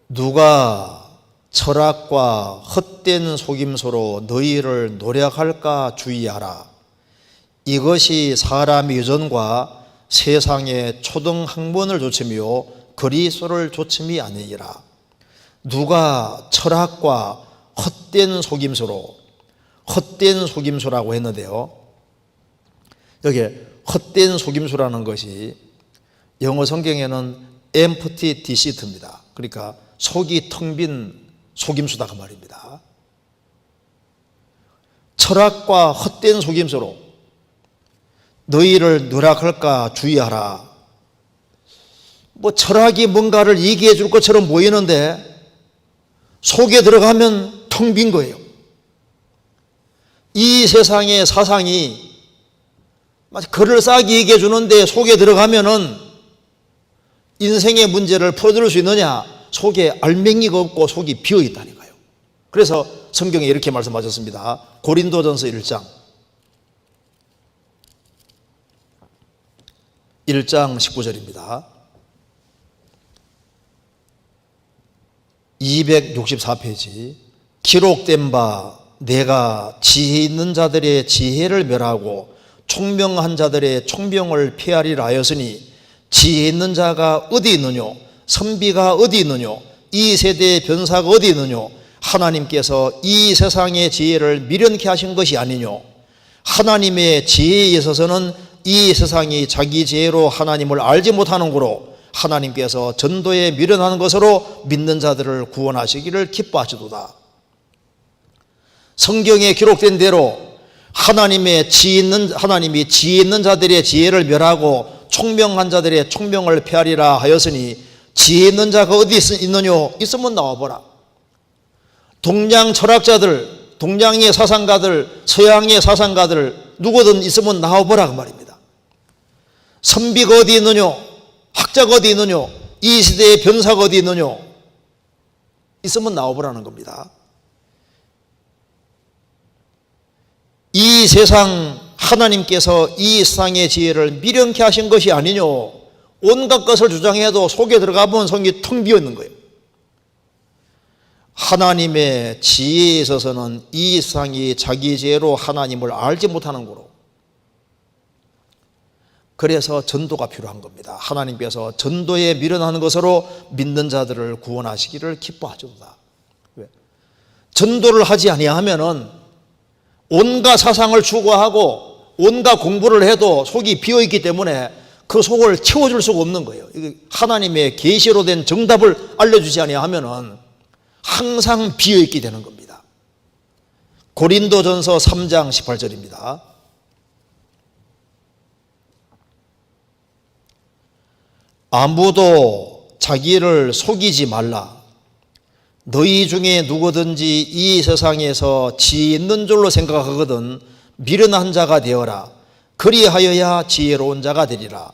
누가 철학과 헛된 속임수로 너희를 노력할까 주의하라. 이것이 사람의 유전과 세상의 초등학문을 조치며 그리스도를 조침이 아니니라. 누가 철학과 헛된 속임수라고 했는데요. 여기 헛된 속임수라는 것이 영어 성경에는 empty deceit입니다. 그러니까 속이 텅 빈 속임수다 그 말입니다. 철학과 헛된 속임수로 너희를 누락할까 주의하라. 뭐 철학이 뭔가를 얘기해 줄 것처럼 보이는데 속에 들어가면 텅 빈 거예요. 이 세상의 사상이 마치 그럴싸하게 얘기해 주는데 속에 들어가면은 인생의 문제를 풀어줄 수 있느냐? 속에 알맹이가 없고 속이 비어 있다니까요. 그래서 성경에 이렇게 말씀하셨습니다. 고린도전서 1장 19절입니다. 264페이지. 기록된 바 내가 지혜 있는 자들의 지혜를 멸하고 총명한 자들의 총명을 폐하리라 하였으니 지혜 있는 자가 어디 있느뇨? 선비가 어디 있느뇨? 이 세대의 변사가 어디 있느뇨? 하나님께서 이 세상의 지혜를 미련케 하신 것이 아니뇨? 하나님의 지혜에 있어서는 이 세상이 자기 지혜로 하나님을 알지 못하는 거로 하나님께서 전도에 미련하는 것으로 믿는 자들을 구원하시기를 기뻐하시도다. 성경에 기록된 대로 하나님이 지혜 있는 자들의 지혜를 멸하고 총명한 자들의 총명을 폐하리라 하였으니 지혜 있는 자가 어디 있느뇨? 있으면 나와보라. 동양 철학자들, 동양의 사상가들, 서양의 사상가들 누구든 있으면 나와보라 그 말입니다. 선비가 어디 있느뇨? 학자가 어디 있느냐? 이 시대의 변사가 어디 있느냐? 있으면 나와보라는 겁니다. 이 세상 하나님께서 이 세상의 지혜를 미련케 하신 것이 아니냐? 온갖 것을 주장해도 속에 들어가면 속이 텅 비어 있는 거예요. 하나님의 지혜에 있어서는 이 세상이 자기 지혜로 하나님을 알지 못하는 거로. 그래서 전도가 필요한 겁니다. 하나님께서 전도에 미련하는 것으로 믿는 자들을 구원하시기를 기뻐하셨다. 왜? 전도를 하지 아니하면은 온갖 사상을 추구하고 온갖 공부를 해도 속이 비어있기 때문에 그 속을 채워줄 수가 없는 거예요. 하나님의 계시로 된 정답을 알려주지 아니하면은 항상 비어있게 되는 겁니다. 고린도전서 3장 18절입니다. 아무도 자기를 속이지 말라. 너희 중에 누구든지 이 세상에서 지혜 있는 줄로 생각하거든 미련한 자가 되어라. 그리하여야 지혜로운 자가 되리라.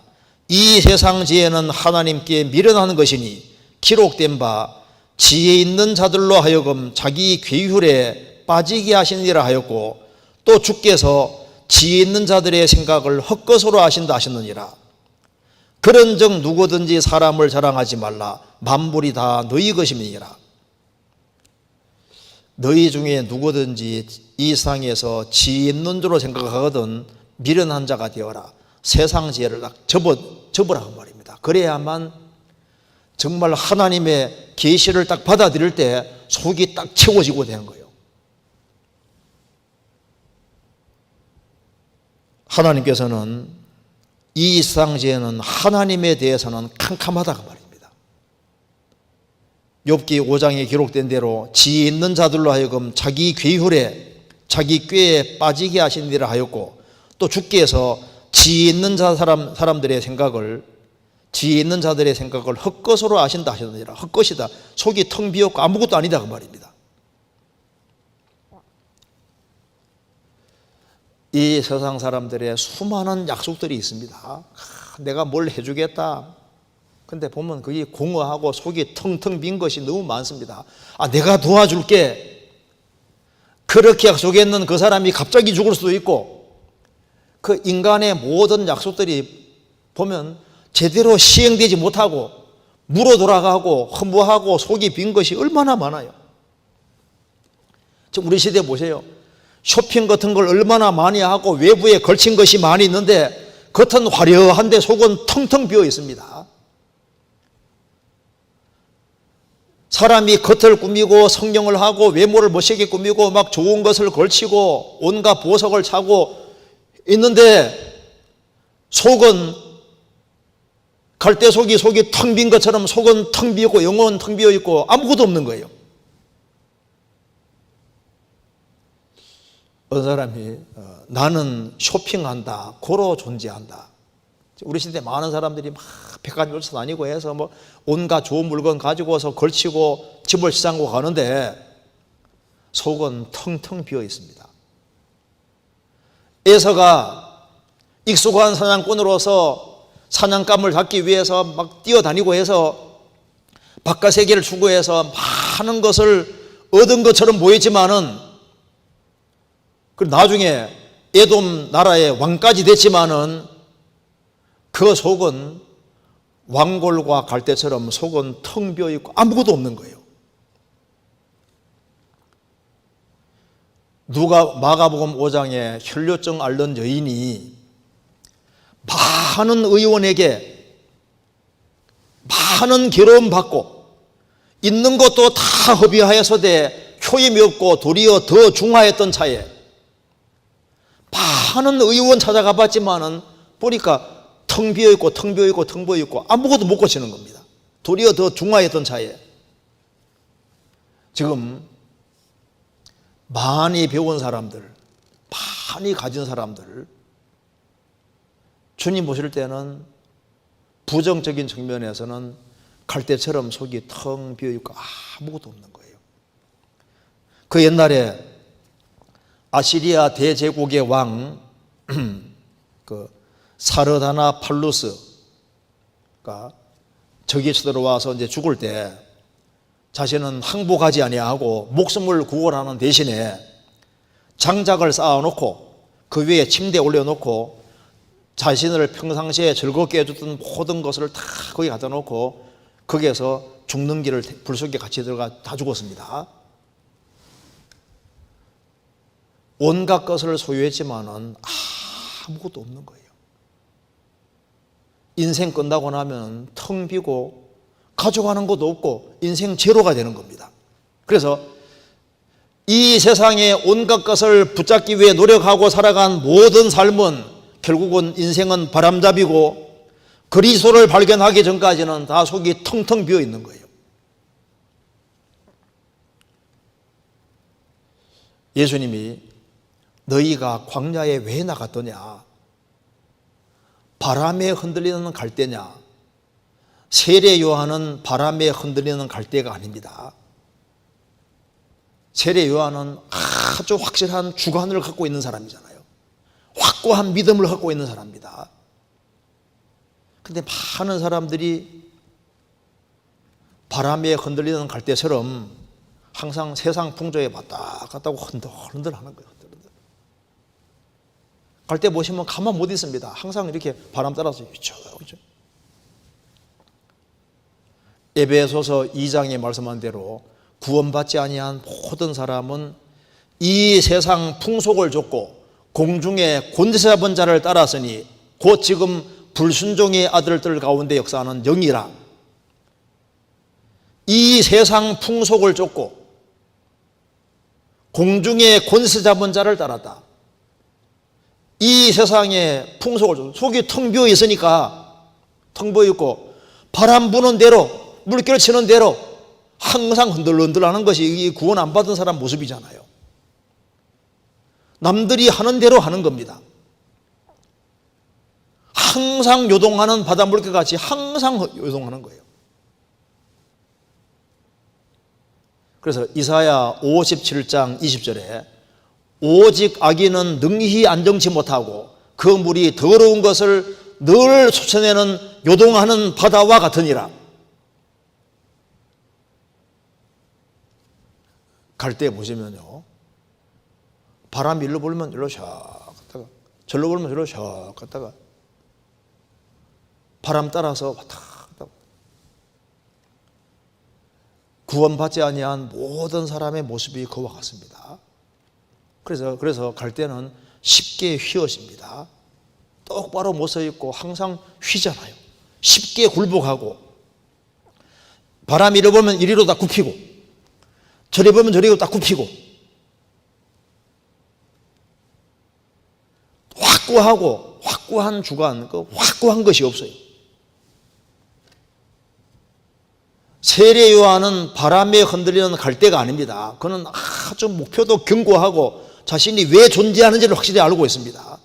이 세상 지혜는 하나님께 미련한 것이니 기록된 바 지혜 있는 자들로 하여금 자기 괴휼에 빠지게 하시니라 하였고, 또 주께서 지혜 있는 자들의 생각을 헛것으로 하신다 하셨느니라. 그런즉 누구든지 사람을 자랑하지 말라. 만물이 다 너희 것임이니라. 너희 중에 누구든지 이 세상에서 지혜 있는 줄로 생각하거든 미련한 자가 되어라. 세상 지혜를 딱 접으라고 말입니다. 그래야만 정말 하나님의 계시를 딱 받아들일 때 속이 딱 채워지고 되는 거예요. 하나님께서는 이 세상 지혜는 하나님에 대해서는 캄캄하다고 말입니다. 욥기 5장에 기록된 대로 지혜 있는 자들로 하여금 자기 괴휼에 자기 꾀에 빠지게 하시니라 하였고, 또 주께서 지혜 있는 사람들의 생각을 지혜 있는 자들의 생각을 헛것으로 아신다 하셨느니라. 헛것이다. 속이 텅 비었고 아무것도 아니다 그 말입니다. 이 세상 사람들의 수많은 약속들이 있습니다. 내가 뭘 해주겠다. 근데 보면 그게 공허하고 속이 텅텅 빈 것이 너무 많습니다. 내가 도와줄게. 그렇게 약속했는 그 사람이 갑자기 죽을 수도 있고, 그 인간의 모든 약속들이 보면 제대로 시행되지 못하고 물어 돌아가고 허무하고 속이 빈 것이 얼마나 많아요. 지금 우리 시대 보세요. 쇼핑 같은 걸 얼마나 많이 하고 외부에 걸친 것이 많이 있는데 겉은 화려한데 속은 텅텅 비어 있습니다. 사람이 겉을 꾸미고 성경을 하고 외모를 멋있게 꾸미고 막 좋은 것을 걸치고 온갖 보석을 차고 있는데 속은 갈대속이 속이 텅 빈 것처럼 속은 텅 비었고 영혼은 텅 비어 있고 아무것도 없는 거예요. 어떤 사람이 나는 쇼핑한다, 고로 존재한다. 우리 시대에 많은 사람들이 막 백화점을 다니고 해서 뭐 온갖 좋은 물건 가지고서 걸치고 집을 시장고 가는데 속은 텅텅 비어 있습니다. 에서가 익숙한 사냥꾼으로서 사냥감을 잡기 위해서 막 뛰어다니고 해서 바깥 세계를 추구해서 많은 것을 얻은 것처럼 보이지만은 그 나중에 에돔 나라의 왕까지 됐지만은 그 속은 왕골과 갈대처럼 속은 텅 비어 있고 아무것도 없는 거예요. 누가 마가복음 5장에 혈뇨증 앓는 여인이 많은 의원에게 많은 괴로움 받고 있는 것도 다 허비하여서되 효임이 없고 도리어 더 중하였던 차에 많은 의원 찾아가 봤지만은 보니까 텅 비어 있고 텅 비어 있고 텅 비어 있고 아무것도 못 고치는 겁니다. 도리어 더 중하였던 차에 지금 많이 배운 사람들, 많이 가진 사람들 주님 보실 때는 부정적인 측면에서는 갈대처럼 속이 텅 비어있고 아무것도 없는 거예요. 그 옛날에 아시리아 대제국의 왕 그 사르다나 팔루스가 적이 쳐들어와서 이제 죽을 때 자신은 항복하지 아니하고 목숨을 구원하는 대신에 장작을 쌓아놓고 그 위에 침대에 올려놓고 자신을 평상시에 즐겁게 해줬던 모든 것을 다 거기 갖다 놓고 거기에서 죽는 길을 불 속에 같이 들어가 다 죽었습니다. 온갖 것을 소유했지만은 아무것도 없는 거예요. 인생 끝나고 나면 텅 비고 가져가는 것도 없고 인생 제로가 되는 겁니다. 그래서 이 세상에 온갖 것을 붙잡기 위해 노력하고 살아간 모든 삶은 결국은 인생은 바람잡이고 그리스도를 발견하기 전까지는 다 속이 텅텅 비어 있는 거예요. 예수님이 너희가 광야에 왜 나갔더냐? 바람에 흔들리는 갈대냐? 세례 요한은 바람에 흔들리는 갈대가 아닙니다. 세례 요한은 아주 확실한 주관을 갖고 있는 사람이잖아요. 확고한 믿음을 갖고 있는 사람입니다. 그런데 많은 사람들이 바람에 흔들리는 갈대처럼 항상 세상 풍조에 왔다 갔다 하고 흔들흔들 하는 거예요. 갈대 보시면 가만 못 있습니다. 항상 이렇게 바람 따라서 그렇죠. 에베소서 2장에 말씀한 대로 구원받지 아니한 모든 사람은 이 세상 풍속을 좇고 공중의 권세 잡은 자를 따랐으니 곧 지금 불순종의 아들들 가운데 역사하는 영이라. 이 세상 풍속을 좇고 공중의 권세 잡은 자를 따랐다. 이 세상의 풍속을 좇고 속이 텅 비어 있으니까 텅 비어 있고 바람 부는 대로 물결 치는 대로 항상 흔들흔들하는 것이 이 구원 안 받은 사람 모습이잖아요. 남들이 하는 대로 하는 겁니다. 항상 요동하는 바닷물결 같이 항상 요동하는 거예요. 그래서 이사야 57장 20절에 오직 악인은 능히 안정치 못하고 그 물이 더러운 것을 늘 솟아내는 요동하는 바다와 같으니라. 갈 때 보시면요, 바람이 일로 불면 일로 샥 갔다가 절로 불면 절로 샥 갔다가 바람 따라서 왔다 갔다. 구원받지 아니한 모든 사람의 모습이 그와 같습니다. 그래서 갈 때는 쉽게 휘어집니다. 똑바로 못 서 있고 항상 휘잖아요. 쉽게 굴복하고 바람이 이리 불면 이리로 다 굽히고 저리 보면 저리로 딱 굽히고 확고하고 확고한 주관, 그 확고한 것이 없어요. 세례 요한은 바람에 흔들리는 갈대가 아닙니다. 그는 아주 목표도 견고하고 자신이 왜 존재하는지를 확실히 알고 있습니다.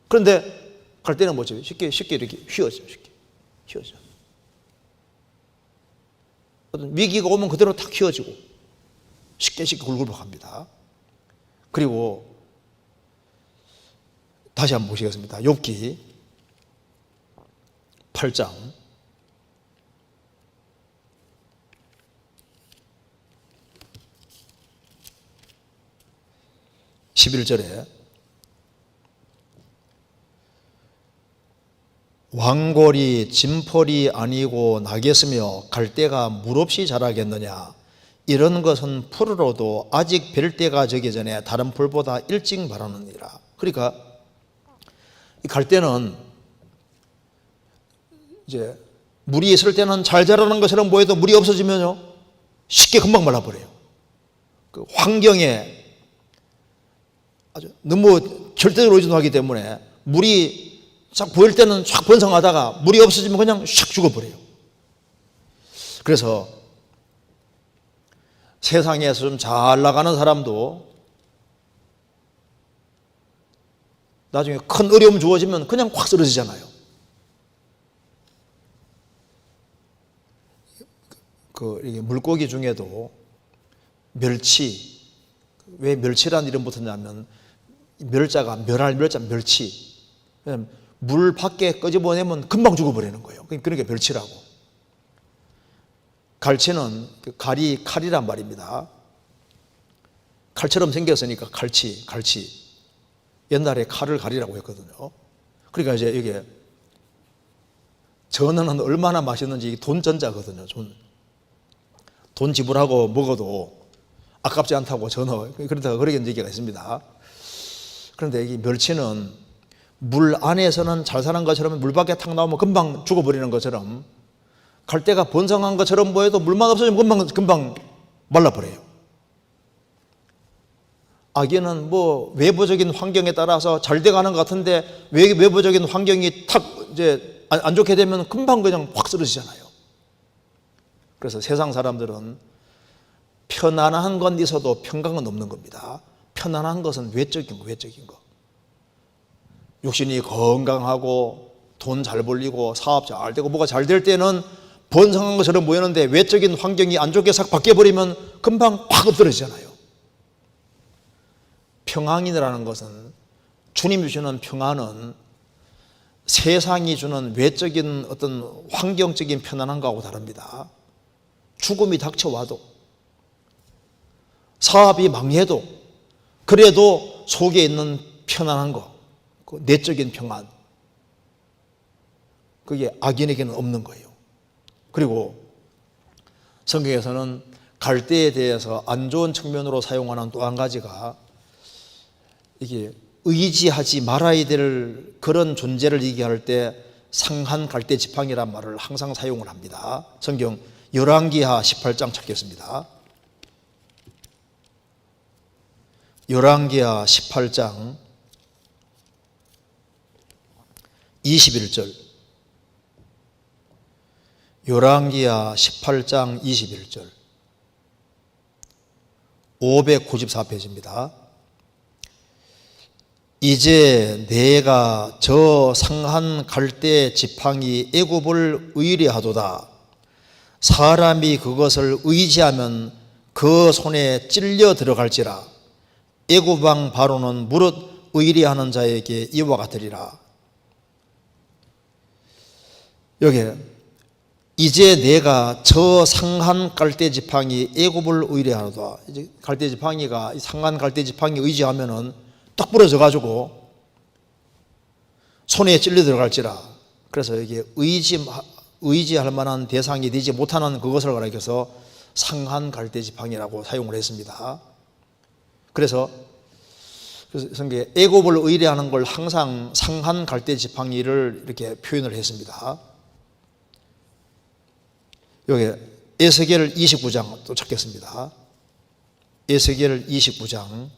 그런데 갈대는 뭐죠? 쉽게 이렇게 휘어져요. 쉽게 휘어져. 어떤 위기가 오면 그대로 탁 휘어지고 쉽게 굴굴박합니다. 그리고 다시 한번 보시겠습니다. 욥기 8장 11절에 왕골이 진펄이 아니고 나겠으며 갈대가 물 없이 자라겠느냐. 이런 것은 풀으로도 아직 벨 때가 저기 전에 다른 풀보다 일찍 마르느니라. 그러니까 이 갈대는 이제 물이 있을 때는 잘 자라는 것처럼 보여도 물이 없어지면요 쉽게 금방 말라버려요. 그 환경에 아주 너무 절대적으로 의존하기 때문에 물이 싹 보일 때는 싹 번성하다가 물이 없어지면 그냥 샥 죽어버려요. 그래서 세상에서 좀 잘 나가는 사람도 나중에 큰 어려움 주어지면 그냥 확 쓰러지잖아요. 이게 물고기 중에도 멸치, 왜 멸치라는 이름 붙었냐면 멸자가 멸할 멸자 멸치. 물 밖에 끄집어내면 금방 죽어버리는 거예요. 그러니까 멸치라고. 갈치는 칼이란 말입니다. 칼처럼 생겼으니까 갈치. 옛날에 칼을 가리라고 했거든요. 그러니까 이제 이게 전어는 얼마나 맛있는지 돈전자거든요. 돈 지불하고 먹어도 아깝지 않다고 전어. 그렇다고 그런 얘기가 있습니다. 그런데 이 멸치는 물 안에서는 잘 사는 것처럼 물 밖에 탁 나오면 금방 죽어버리는 것처럼 갈대가 번성한 것처럼 보여도 물만 없어지면 금방 말라버려요. 아기는 뭐 외부적인 환경에 따라서 잘 돼가는 것 같은데 외부적인 환경이 탁 이제 안 좋게 되면 금방 그냥 확 쓰러지잖아요. 그래서 세상 사람들은 편안한 건 있어도 평강은 없는 겁니다. 편안한 것은 외적인 거. 육신이 건강하고 돈 잘 벌리고 사업 잘 되고 뭐가 잘 될 때는 번성한 것처럼 보이는데 외적인 환경이 안 좋게 싹 바뀌어버리면 금방 확 엎드러지잖아요. 평안이라는 것은, 주님이 주는 평안은 세상이 주는 외적인 어떤 환경적인 편안한 거하고 다릅니다. 죽음이 닥쳐와도, 사업이 망해도, 그래도 속에 있는 편안한 거, 그 내적인 평안, 그게 악인에게는 없는 거예요. 그리고 성경에서는 갈대에 대해서 안 좋은 측면으로 사용하는 또 한 가지가, 이게 의지하지 말아야 될 그런 존재를 얘기할 때 상한 갈대 지팡이란 말을 항상 사용을 합니다. 성경 열왕기하 18장 찾겠습니다. 열왕기하 18장 21절. 열왕기하 18장 21절. 594페이지입니다. 이제 내가 저 상한 갈대 지팡이 애굽을 의뢰하도다. 사람이 그것을 의지하면 그 손에 찔려 들어갈지라. 애굽 왕 바로는 무릇 의뢰하는 자에게 이와 같으리라. 여기 이제 내가 저 상한 갈대 지팡이 애굽을 의뢰하도다. 이제 갈대 지팡이가, 상한 갈대 지팡이 의지하면은 딱 부러져 가지고 손에 찔려 들어갈지라. 그래서 이게 의지할 만한 대상이 되지 못하는 그것을 가리켜서 상한 갈대 지팡이라고 사용을 했습니다. 그래서 성경에 애굽을 의뢰하는 걸 항상 상한 갈대 지팡이를 이렇게 표현을 했습니다. 여기 에스겔 29장 또 찾겠습니다. 에스겔 29장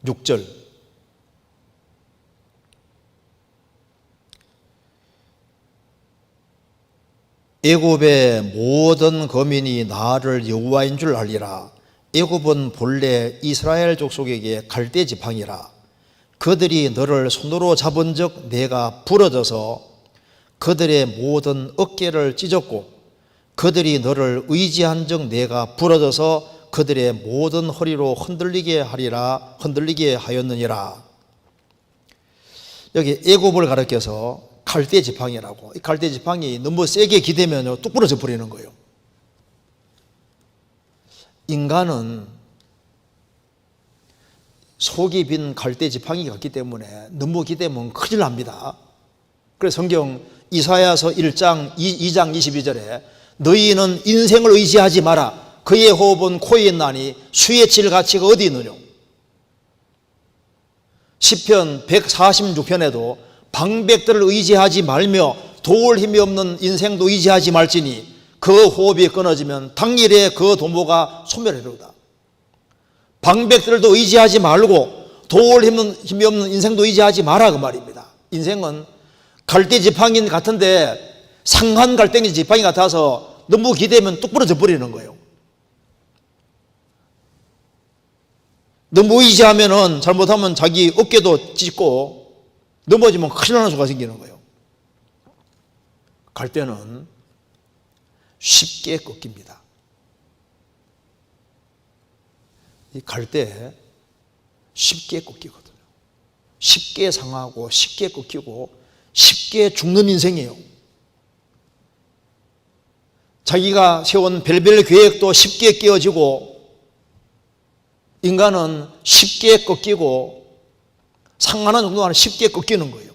6절. 애굽의 모든 거민이 나를 여호와인 줄 알리라. 애굽은 본래 이스라엘 족속에게 갈대 지팡이라. 그들이 너를 손으로 잡은 적 내가 부러져서 그들의 모든 어깨를 찢었고, 그들이 너를 의지한 적 내가 부러져서 그들의 모든 허리로 흔들리게 하였느니라. 여기 애굽을 가리켜서 갈대 지팡이라고. 이 갈대 지팡이 너무 세게 기대면 뚝 부러져 버리는 거예요. 인간은 속이 빈 갈대 지팡이 같기 때문에 너무 기대면 큰일 납니다. 그래서 성경 이사야서 2장 22절에 너희는 인생을 의지하지 마라. 그의 호흡은 코에 있나니 수의 칠 가치가 어디 있느냐. 시편 146편에도 방백들을 의지하지 말며 도울 힘이 없는 인생도 의지하지 말지니 그 호흡이 끊어지면 당일에 그 도모가 소멸하리로다. 방백들도 의지하지 말고 도울 힘이 없는 인생도 의지하지 마라 그 말입니다. 인생은 갈대 지팡이 같은데 상한 갈대 지팡이 같아서 너무 기대면 뚝 부러져 버리는 거예요. 너무 의지하면은 잘못하면 자기 어깨도 찢고 넘어지면 큰일 나는 수가 생기는 거예요. 갈대는 쉽게 꺾입니다. 이 갈대 쉽게 꺾이거든요. 쉽게 상하고 쉽게 꺾이고 쉽게 죽는 인생이에요. 자기가 세운 별별 계획도 쉽게 깨어지고 인간은 쉽게 꺾이고 상하는 정도 안에 쉽게 꺾이는 거예요.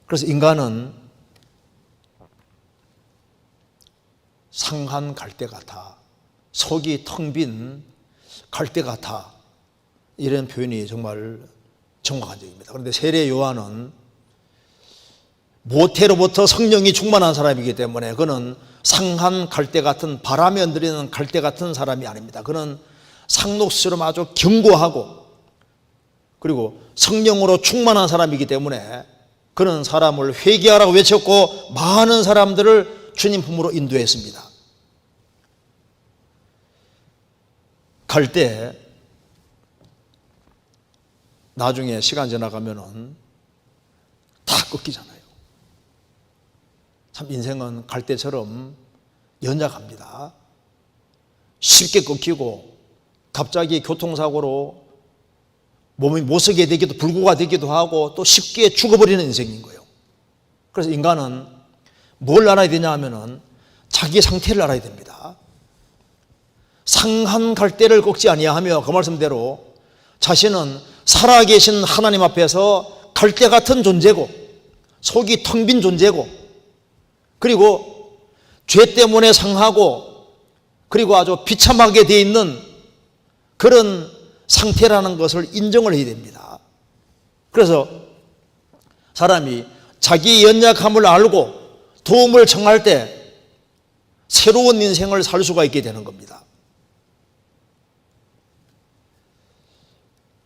그래서 인간은 상한 갈대 같아, 속이 텅 빈 갈대 같아, 이런 표현이 정말 정확한 적입니다. 그런데 세례 요한은 모태로부터 성령이 충만한 사람이기 때문에 그는 상한 갈대 같은, 바람에 흔들리는 갈대 같은 사람이 아닙니다. 그는 상록수처럼 아주 견고하고 그리고 성령으로 충만한 사람이기 때문에 그는 사람을 회개하라고 외쳤고 많은 사람들을 주님 품으로 인도했습니다. 갈대, 나중에 시간 지나가면은 다 꺾이잖아요. 참 인생은 갈대처럼 연약합니다. 쉽게 꺾이고 갑자기 교통사고로 몸이 못 서게 되기도, 불구가 되기도 하고 또 쉽게 죽어버리는 인생인 거예요. 그래서 인간은 뭘 알아야 되냐 하면은 자기 상태를 알아야 됩니다. 상한 갈대를 꺾지 아니하며 그 말씀대로 자신은 살아계신 하나님 앞에서 갈대 같은 존재고 속이 텅 빈 존재고 그리고 죄 때문에 상하고 그리고 아주 비참하게 되어 있는 그런 상태라는 것을 인정을 해야 됩니다. 그래서 사람이 자기 연약함을 알고 도움을 청할 때 새로운 인생을 살 수가 있게 되는 겁니다.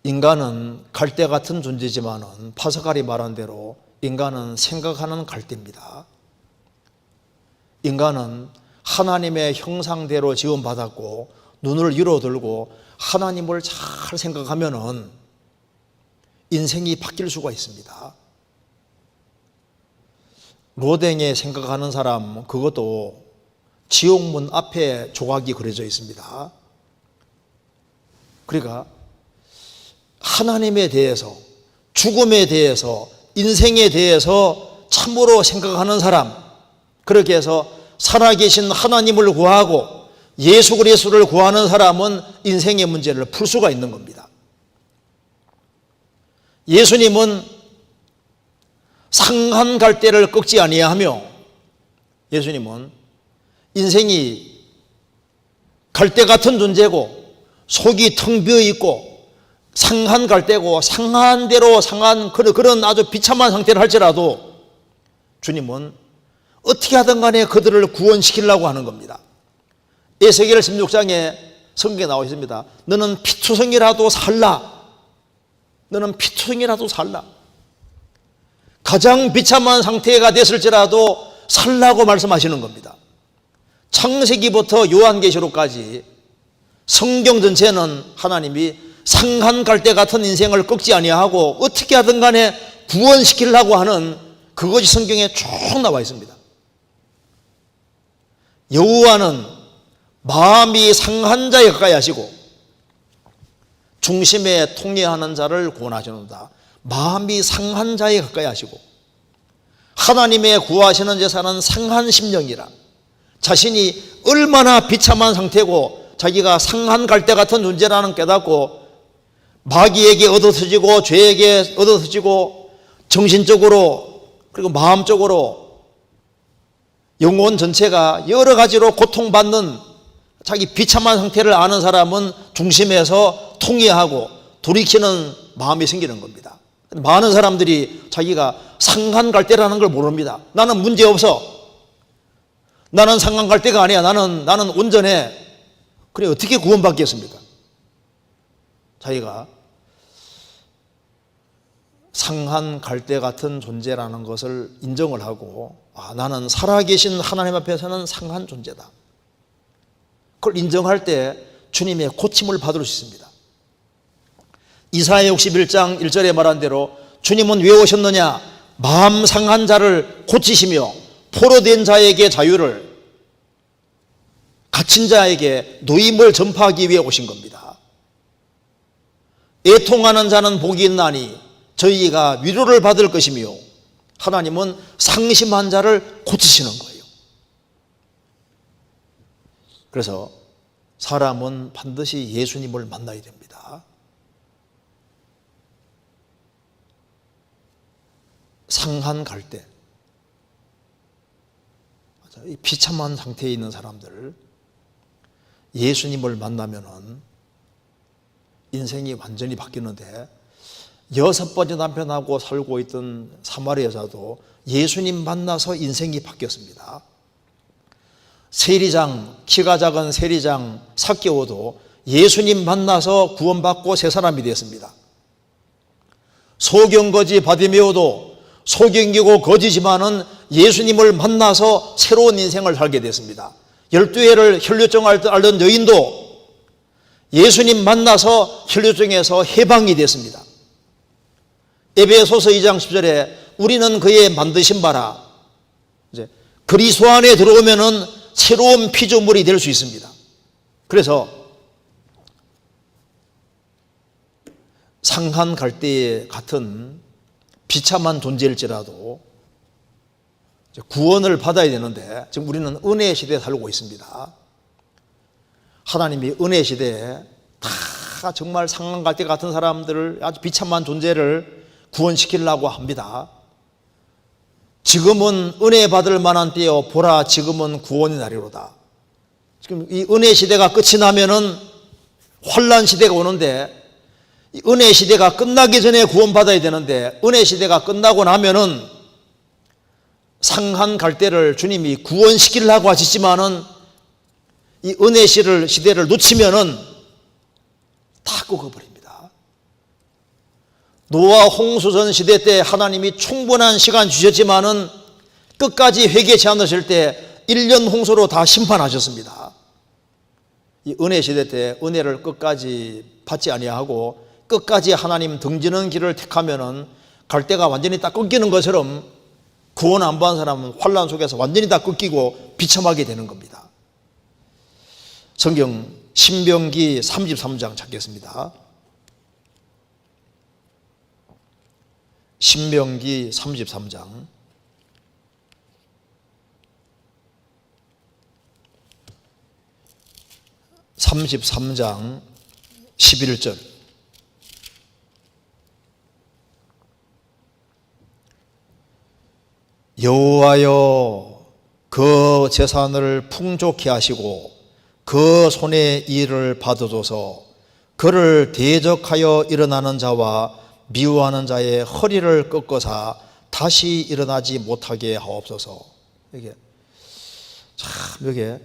인간은 갈대 같은 존재지만은 파스칼이 말한 대로 인간은 생각하는 갈대입니다. 인간은 하나님의 형상대로 지음받았고 눈을 열어들고 하나님을 잘 생각하면은 인생이 바뀔 수가 있습니다. 로댕에 생각하는 사람, 그것도 지옥문 앞에 조각이 그려져 있습니다. 그러니까 하나님에 대해서, 죽음에 대해서, 인생에 대해서 참으로 생각하는 사람, 그렇게 해서 살아계신 하나님을 구하고 예수 그리스도를 구하는 사람은 인생의 문제를 풀 수가 있는 겁니다. 예수님은 상한 갈대를 꺾지 아니하며 예수님은 인생이 갈대 같은 존재고 속이 텅 비어 있고 상한 갈대고 상한 대로 상한 그런 아주 비참한 상태를 할지라도 주님은 어떻게 하든 간에 그들을 구원시키려고 하는 겁니다. 에스겔 16장에 성경에 나와 있습니다. 너는 피투성이라도 살라. 너는 피투성이라도 살라. 가장 비참한 상태가 됐을지라도 살라고 말씀하시는 겁니다. 창세기부터 요한계시록까지 성경 전체는 하나님이 상한 갈대 같은 인생을 꺾지 아니하고 어떻게 하든 간에 구원시키려고 하는 그것이 성경에 쭉 나와 있습니다. 여호와는 마음이 상한 자에 가까이 하시고 중심에 통해하는 자를 구원하시는다. 마음이 상한 자에 가까이 하시고 하나님의 구하시는 제사는 상한 심령이라. 자신이 얼마나 비참한 상태고 자기가 상한 갈대 같은 존재라는 깨닫고 마귀에게 얻어서지고 죄에게 얻어서지고 정신적으로 그리고 마음적으로 영혼 전체가 여러 가지로 고통받는 자기 비참한 상태를 아는 사람은 중심에서 통회하고 돌이키는 마음이 생기는 겁니다. 많은 사람들이 자기가 상한 갈대라는 걸 모릅니다. 나는 문제없어. 나는 상한 갈대가 아니야. 나는 온전해. 그래 어떻게 구원받겠습니까? 자기가 상한 갈대 같은 존재라는 것을 인정을 하고 나는 살아계신 하나님 앞에서는 상한 존재다. 그걸 인정할 때 주님의 고침을 받을 수 있습니다. 이사야 61장 1절에 말한 대로 주님은 왜 오셨느냐? 마음 상한 자를 고치시며 포로된 자에게 자유를, 갇힌 자에게 노임을 전파하기 위해 오신 겁니다. 애통하는 자는 복이 있나니 저희가 위로를 받을 것이며 하나님은 상심한 자를 고치시는 거예요. 그래서 사람은 반드시 예수님을 만나야 됩니다. 상한 갈대, 비참한 상태에 있는 사람들, 예수님을 만나면은 인생이 완전히 바뀌는데, 6번째 남편하고 살고 있던 사마리 여자도 예수님 만나서 인생이 바뀌었습니다. 세리장, 키가 작은 세리장 삭개오도 예수님 만나서 구원받고 새 사람이 되었습니다. 소경거지 바디메오도 소경이고 거지지만은 예수님을 만나서 새로운 인생을 살게 됐습니다. 12해를 혈류증 앓던 여인도 예수님 만나서 혈류증에서 해방이 됐습니다. 에베소서 2장 10절에 우리는 그의 만드신 바라, 이제 그리스도 안에 들어오면은 새로운 피조물이 될 수 있습니다. 그래서 상한 갈대 같은 비참한 존재일지라도 구원을 받아야 되는데, 지금 우리는 은혜의 시대에 살고 있습니다. 하나님이 은혜의 시대에 다 정말 상한 갈대 같은 사람들을, 아주 비참한 존재를 구원시키려고 합니다. 지금은 은혜 받을 만한 때여 보라 지금은 구원의 날이로다. 지금 이 은혜 시대가 끝이 나면은 환난 시대가 오는데, 이 은혜 시대가 끝나기 전에 구원받아야 되는데, 은혜 시대가 끝나고 나면은 상한 갈대를 주님이 구원시키려고 하시지만은 이 은혜 시대를 놓치면은 다 꺾어버립니다. 노아 홍수전 시대 때 하나님이 충분한 시간 주셨지만은 끝까지 회개치 않으실 때 1년 홍수로 다 심판하셨습니다. 이 은혜 시대 때 은혜를 끝까지 받지 아니하고 끝까지 하나님 등지는 길을 택하면은 갈대가 완전히 다 끊기는 것처럼 구원 안 받은 사람은 환난 속에서 완전히 다 끊기고 비참하게 되는 겁니다. 성경 신명기 33장 찾겠습니다. 신명기 33장 11절 여호와여 그 재산을 풍족히 하시고 그 손의 일을 받아줘서 그를 대적하여 일어나는 자와 미워하는 자의 허리를 꺾어사 다시 일어나지 못하게 하옵소서. 이게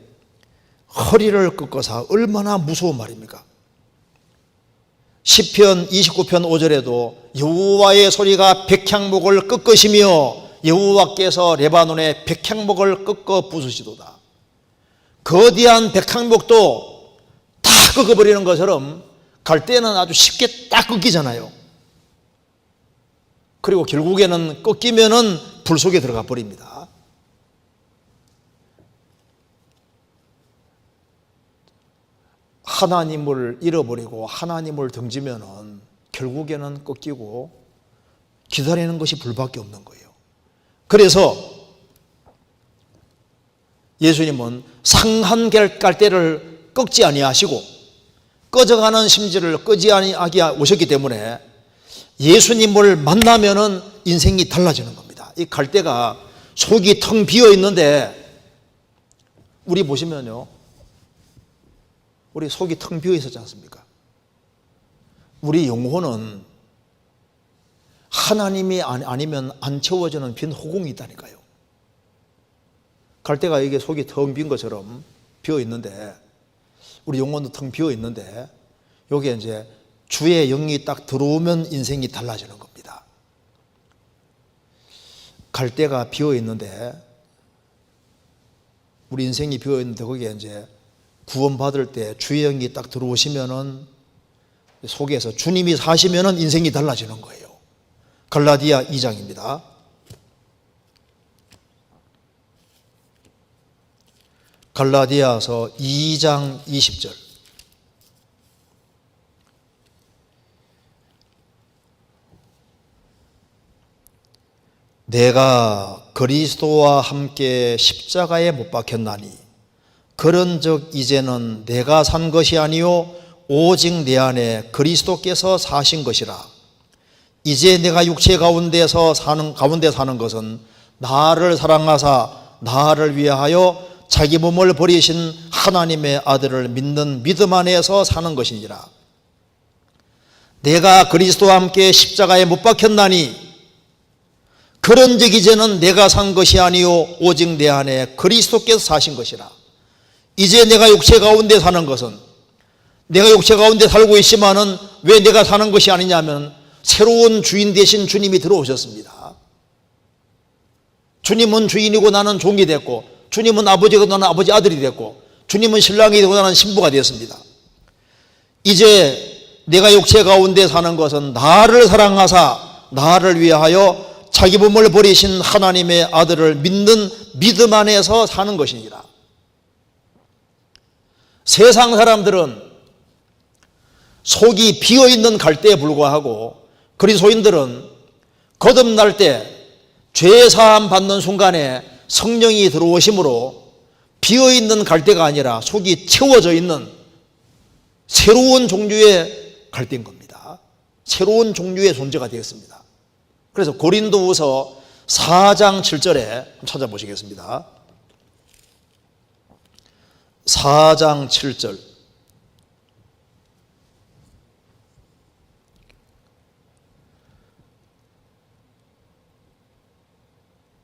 허리를 꺾어사 얼마나 무서운 말입니까? 시편 29편 5절에도 여호와의 소리가 백향목을 꺾으시며 여호와께서 레바논의 백향목을 꺾어 부수시도다. 거대한 백향목도 다 꺾어버리는 것처럼 갈대는 아주 쉽게 딱 꺾이잖아요. 그리고 결국에는 꺾이면은 불 속에 들어가 버립니다. 하나님을 잃어버리고 하나님을 등지면은 결국에는 꺾이고 기다리는 것이 불밖에 없는 거예요. 그래서 예수님은 상한 갈대를 꺾지 아니하시고 꺼져가는 심지를 끄지 아니하게 오셨기 때문에 예수님을 만나면은 인생이 달라지는 겁니다. 이 갈대가 속이 텅 비어 있는데, 우리 보시면요, 우리 속이 텅 비어 있었지 않습니까? 우리 영혼은 하나님이 아니면 안 채워지는 빈 허공이 있다니까요. 갈대가 이게 속이 텅 빈 것처럼 비어 있는데, 우리 영혼도 텅 비어 있는데, 여기에 이제 주의 영이 딱 들어오면 인생이 달라지는 겁니다. 갈대가 비어 있는데, 우리 인생이 비어 있는데 거기에 이제 구원받을 때 주의 영이 딱 들어오시면은 속에서 주님이 사시면은 인생이 달라지는 거예요. 갈라디아 2장입니다. 갈라디아서 2장 20절 내가 그리스도와 함께 십자가에 못 박혔나니 그런즉 이제는 내가 산 것이 아니요 오직 내 안에 그리스도께서 사신 것이라. 이제 내가 육체 가운데 사는 것은 나를 사랑하사 나를 위하여 자기 몸을 버리신 하나님의 아들을 믿는 믿음 안에서 사는 것이니라. 내가 그리스도와 함께 십자가에 못 박혔나니 그런즉 이제는 내가 산 것이 아니요 오직 내 안에 그리스도께서 사신 것이라. 이제 내가 육체 가운데 사는 것은, 내가 육체 가운데 살고 있지만은 왜 내가 사는 것이 아니냐면 새로운 주인 되신 주님이 들어오셨습니다. 주님은 주인이고 나는 종이 됐고, 주님은 아버지고 나는 아버지 아들이 됐고, 주님은 신랑이 되고 나는 신부가 되었습니다. 이제 내가 육체 가운데 사는 것은 나를 사랑하사 나를 위하여 자기 몸을 버리신 하나님의 아들을 믿는 믿음 안에서 사는 것이니라. 세상 사람들은 속이 비어있는 갈대에 불과하고 그리스도인들은 거듭날 때 죄사함 받는 순간에 성령이 들어오심으로 비어있는 갈대가 아니라 속이 채워져 있는 새로운 종류의 갈대인 겁니다. 새로운 종류의 존재가 되었습니다. 그래서 고린도후서 4장 7절에 찾아보시겠습니다. 4장 7절.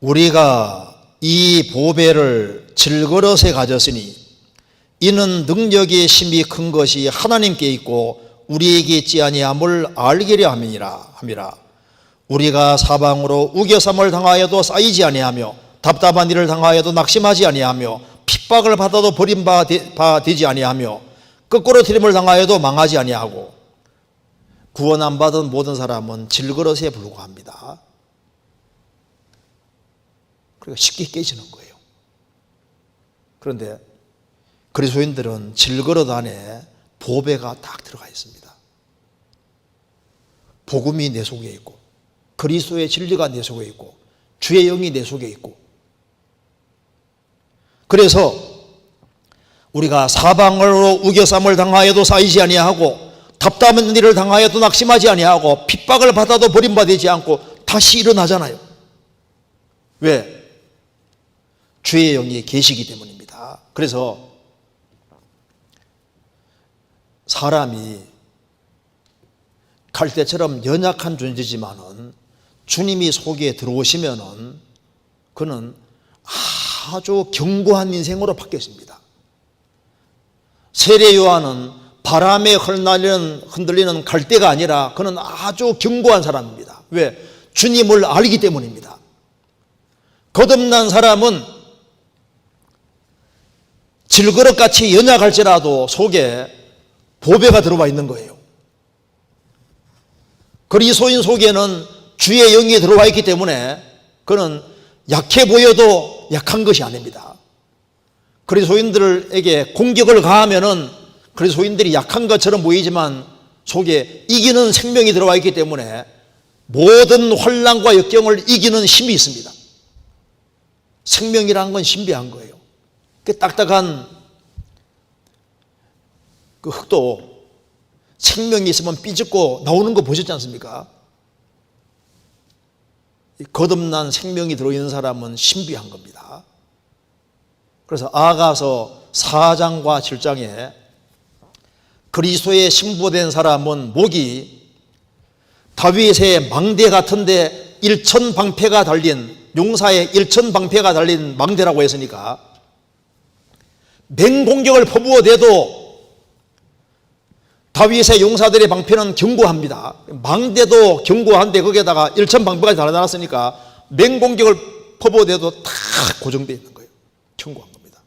우리가 이 보배를 질그릇에 가졌으니 이는 능력이 심히 큰 것이 하나님께 있고 우리에게 있지 아니함을 알기려 함이라. 우리가 사방으로 우겨쌈을 당하여도 쌓이지 아니하며 답답한 일을 당하여도 낙심하지 아니하며 핍박을 받아도 버림바 되지 아니하며 거꾸로 트림을 당하여도 망하지 아니하고. 구원 안 받은 모든 사람은 질그릇에 불과합니다. 그러니까 쉽게 깨지는 거예요. 그런데 그리스도인들은 질그릇 안에 보배가 딱 들어가 있습니다. 복음이 내 속에 있고 그리스도의 진리가 내 속에 있고 주의 영이 내 속에 있고, 그래서 우리가 사방으로 우겨쌈을 당하여도 쌓이지 아니하고 답답한 일을 당하여도 낙심하지 아니하고 핍박을 받아도 버림받지 않고 다시 일어나잖아요. 왜? 주의 영이 계시기 때문입니다. 그래서 사람이 갈대처럼 연약한 존재지만은 주님이 속에 들어오시면은 그는 아주 견고한 인생으로 바뀌었습니다. 세례 요한은 바람에 흔들리는 갈대가 아니라 그는 아주 견고한 사람입니다. 왜? 주님을 알기 때문입니다. 거듭난 사람은 질그릇같이 연약할지라도 속에 보배가 들어와 있는 거예요. 그리스도인 속에는 주의 영이 들어와 있기 때문에 그는 약해 보여도 약한 것이 아닙니다. 그리스도인들에게 공격을 가하면은 그리스도인들이 약한 것처럼 보이지만 속에 이기는 생명이 들어와 있기 때문에 모든 환난과 역경을 이기는 힘이 있습니다. 생명이라는 건 신비한 거예요. 그 딱딱한 그 흙도 생명이 있으면 삐죽고 나오는 거 보셨지 않습니까? 거듭난 생명이 들어있는 사람은 신비한 겁니다. 그래서 아가서 4장과 7장에 그리스도의 신부된 사람은 목이 다윗의 망대 같은데 일천방패가 달린, 용사의 일천방패가 달린 망대라고 했으니까 맹공격을 퍼부어대도 다윗의 용사들의 방패는 견고합니다. 망대도 견고한데 거기에다가 일천방패까지 달아놨으니까 맹공격을 퍼부어대도 다 고정되어 있는 거예요. 견고한 겁니다.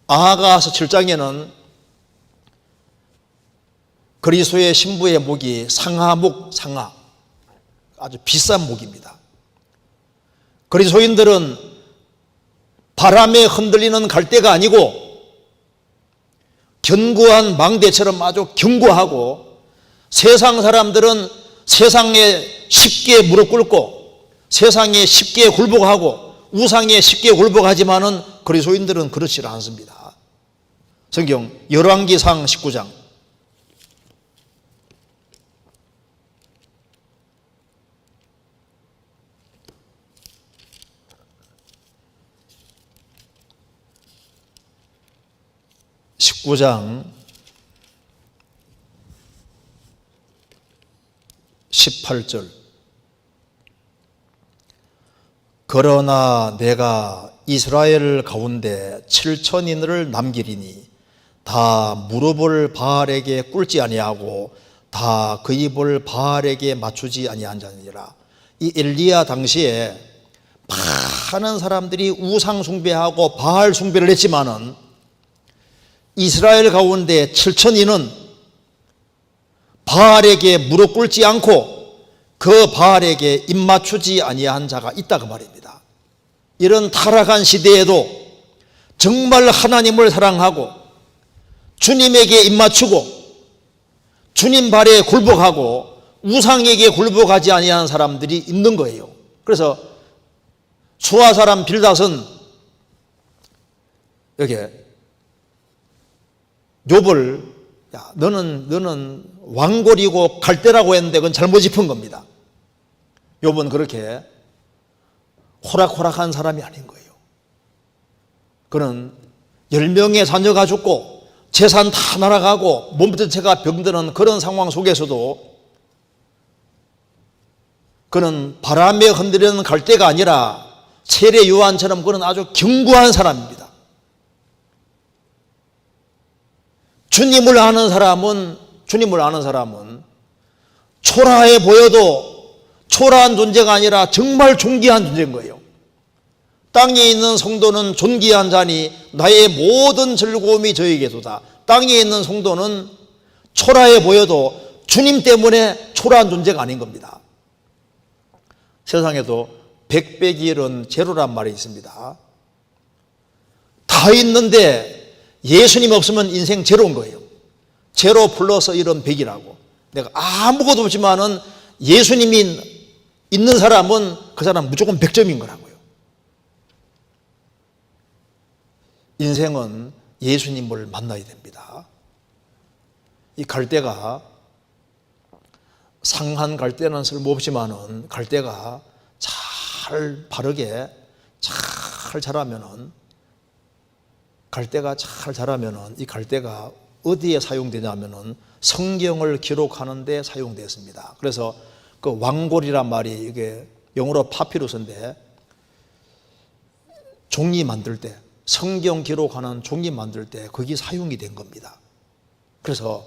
아하가서 7장에는 그리스도의 신부의 목이 상하목, 상하, 아주 비싼 목입니다. 그리스도인들은 바람에 흔들리는 갈대가 아니고 견고한 망대처럼 아주 견고하고, 세상 사람들은 세상에 쉽게 무릎 꿇고 세상에 쉽게 굴복하고 우상에 쉽게 굴복하지만은 그리스도인들은 그렇지 않습니다. 성경 열왕기상 19장 19장 18절 그러나 내가 이스라엘 가운데 7천인을 남기리니 다 무릎을 바알에게 꿇지 아니하고 다 그 입을 바알에게 맞추지 아니한 자니라. 이 엘리야 당시에 많은 사람들이 우상 숭배하고 바알 숭배를 했지만은 이스라엘 가운데 7천인은 바알에게 무릎 꿇지 않고 그 바알에게 입 맞추지 아니한 자가 있다 그 말입니다. 이런 타락한 시대에도 정말 하나님을 사랑하고 주님에게 입 맞추고 주님 발에 굴복하고 우상에게 굴복하지 아니한 사람들이 있는 거예요. 그래서 수아 사람 빌닷은 여기 욥을 야, 너는 왕골이고 갈대라고 했는데 그건 잘못 짚은 겁니다. 욥은 그렇게 호락호락한 사람이 아닌 거예요. 그는 10명의 자녀가 죽고 재산 다 날아가고 몸 전체가 병드는 그런 상황 속에서도 그는 바람에 흔들리는 갈대가 아니라 세례 요한처럼 그는 아주 견고한 사람입니다. 주님을 아는 사람은 초라해 보여도 초라한 존재가 아니라 정말 존귀한 존재인 거예요. 땅에 있는 성도는 존귀한 자니 나의 모든 즐거움이 저에게도다. 땅에 있는 성도는 초라해 보여도 주님 때문에 초라한 존재가 아닌 겁니다. 세상에도 백백이 일은 제로란 말이 있습니다. 다 있는데 예수님 없으면 인생 제로인 거예요. 제로 플러스 1은 100이라고. 내가 아무것도 없지만은 예수님이 있는 사람은 그 사람 무조건 100점인 거라고요. 인생은 예수님을 만나야 됩니다. 이 갈대가 상한 갈대는 쓸모없지만은 갈대가 잘 바르게 잘 자라면은 갈대가 잘 자라면은 이 갈대가 어디에 사용되냐면은 성경을 기록하는 데 사용됐습니다. 그래서 그 왕골이란 말이 이게 영어로 파피루스인데 종이 만들 때 성경 기록하는 종이 만들 때 거기 사용이 된 겁니다. 그래서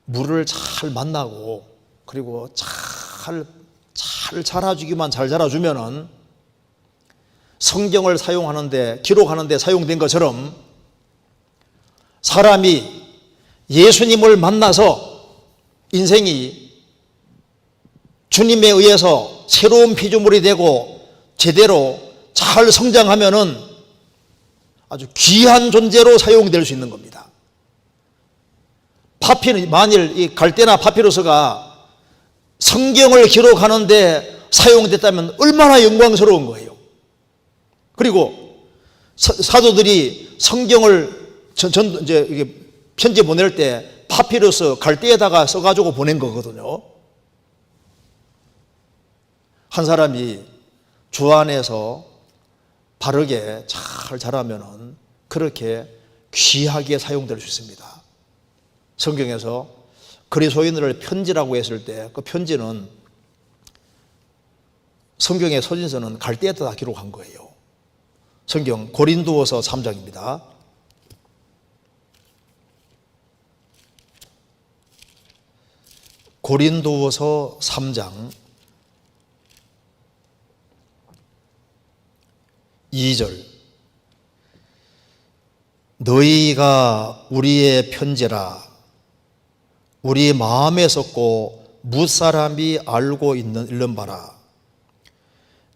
물을 잘 만나고 그리고 잘 자라주기만 잘 자라주면은 성경을 사용하는데 기록하는데 사용된 것처럼 사람이 예수님을 만나서 인생이 주님에 의해서 새로운 피조물이 되고 제대로 잘 성장하면은 아주 귀한 존재로 사용될 수 있는 겁니다. 만일 이 갈대나 파피루스가 성경을 기록하는데 사용됐다면 얼마나 영광스러운 거예요. 그리고 사도들이 성경을 이제 이게 편지 보낼 때 파피루스 갈대에다가 써가지고 보낸 거거든요. 한 사람이 주 안에서 바르게 잘 자라면은 그렇게 귀하게 사용될 수 있습니다. 성경에서 그리스도인을 편지라고 했을 때 그 편지는 성경의 서신서는 갈대에다 다 기록한 거예요. 성경 고린도후서 3장입니다. 고린도후서 3장 2절 너희가 우리의 편지라 우리 마음에 섰고 무사람이 알고 있는 바라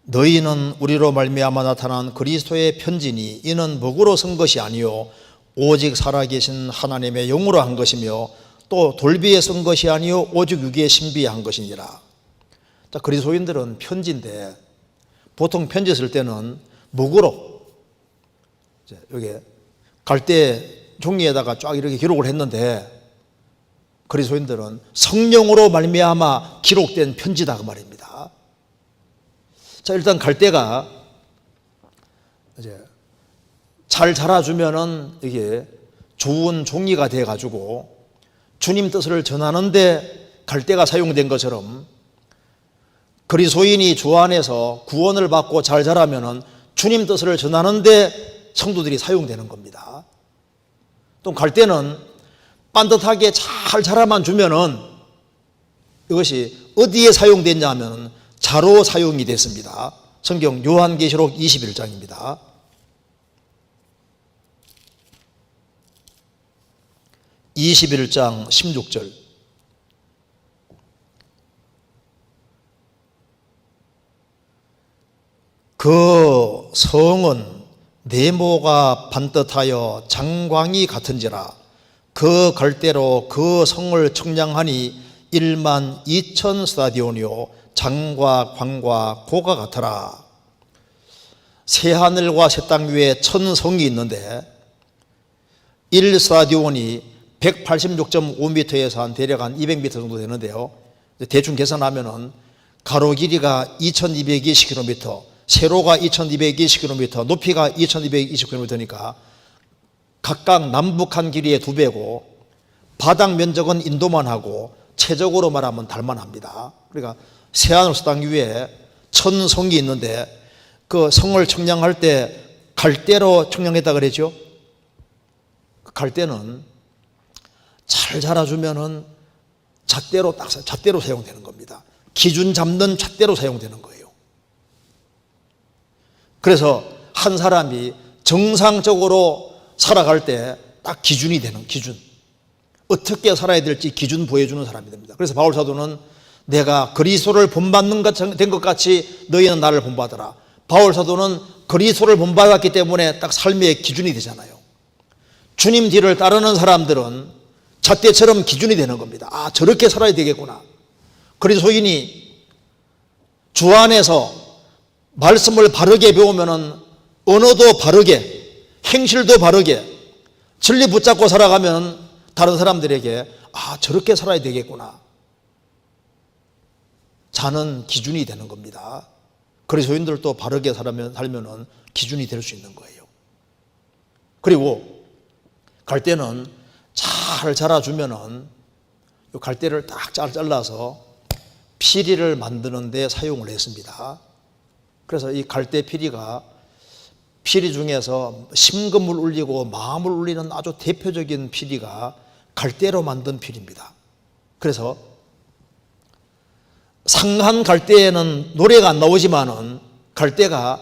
너희는 우리로 말미암아 나타난 그리스도의 편지니 이는 먹으로 쓴 것이 아니요 오직 살아계신 하나님의 영으로 한 것이며 또 돌비에 쓴 것이 아니요 오직 육의 신비에 한 것이니라 자, 그리스도인들은 편지인데 보통 편지 쓸 때는 목으로 여기 갈대 종이에다가 쫙 이렇게 기록을 했는데 그리스도인들은 성령으로 말미암아 기록된 편지다 그 말입니다. 자, 일단 갈대가 이제 잘 자라주면은 이게 좋은 종이가 돼 가지고 주님 뜻을 전하는데 갈대가 사용된 것처럼 그리스도인이 주 안에서 구원을 받고 잘 자라면은 주님 뜻을 전하는데 성도들이 사용되는 겁니다. 또 갈대는 반듯하게 잘 자라만 주면은 이것이 어디에 사용됐냐 하면 자로 사용이 됐습니다. 성경 요한계시록 21장입니다. 21장 16절. 그 성은 네모가 반듯하여 장광이 같은지라 그 갈대로 그 성을 청량하니 1만 2천 스타디온이요 장과 광과 고가 같으라. 새하늘과 새 땅 위에 천 성이 있는데 1스타디온이 186.5m에서 한 대략 한 200m 정도 되는데요. 대충 계산하면은 가로 길이가 2220km, 세로가 2220km, 높이가 2220km니까 각각 남북한 길이의 2배고 바닥 면적은 인도만 하고 최적으로 말하면 달만 합니다. 그러니까 새하늘 새 땅 위에 천 성이 있는데 그 성을 청량할 때 갈대로 청량했다 그랬죠. 갈대는 잘 자라주면은 잣대로 사용되는 겁니다. 기준 잡는 잣대로 사용되는 거예요. 그래서 한 사람이 정상적으로 살아갈 때 딱 기준이 되는 기준. 어떻게 살아야 될지 기준 보여주는 사람이 됩니다. 그래서 바울 사도는 내가 그리스도를 본받는 것 같이 너희는 나를 본받아라. 바울 사도는 그리스도를 본받았기 때문에 딱 삶의 기준이 되잖아요. 주님 뒤를 따르는 사람들은 잣대처럼 기준이 되는 겁니다. 아, 저렇게 살아야 되겠구나. 그리스도인이 주 안에서 말씀을 바르게 배우면은 언어도 바르게, 행실도 바르게, 진리 붙잡고 살아가면 다른 사람들에게 아, 저렇게 살아야 되겠구나. 자는 기준이 되는 겁니다. 그리스도인들도 바르게 살면은 기준이 될 수 있는 거예요. 그리고 갈대는 잘 자라주면은 이 갈대를 딱 잘라서 피리를 만드는 데 사용을 했습니다. 그래서 이 갈대 피리가 피리 중에서 심금을 울리고 마음을 울리는 아주 대표적인 피리가 갈대로 만든 피리입니다. 그래서 상한 갈대에는 노래가 안 나오지만은 갈대가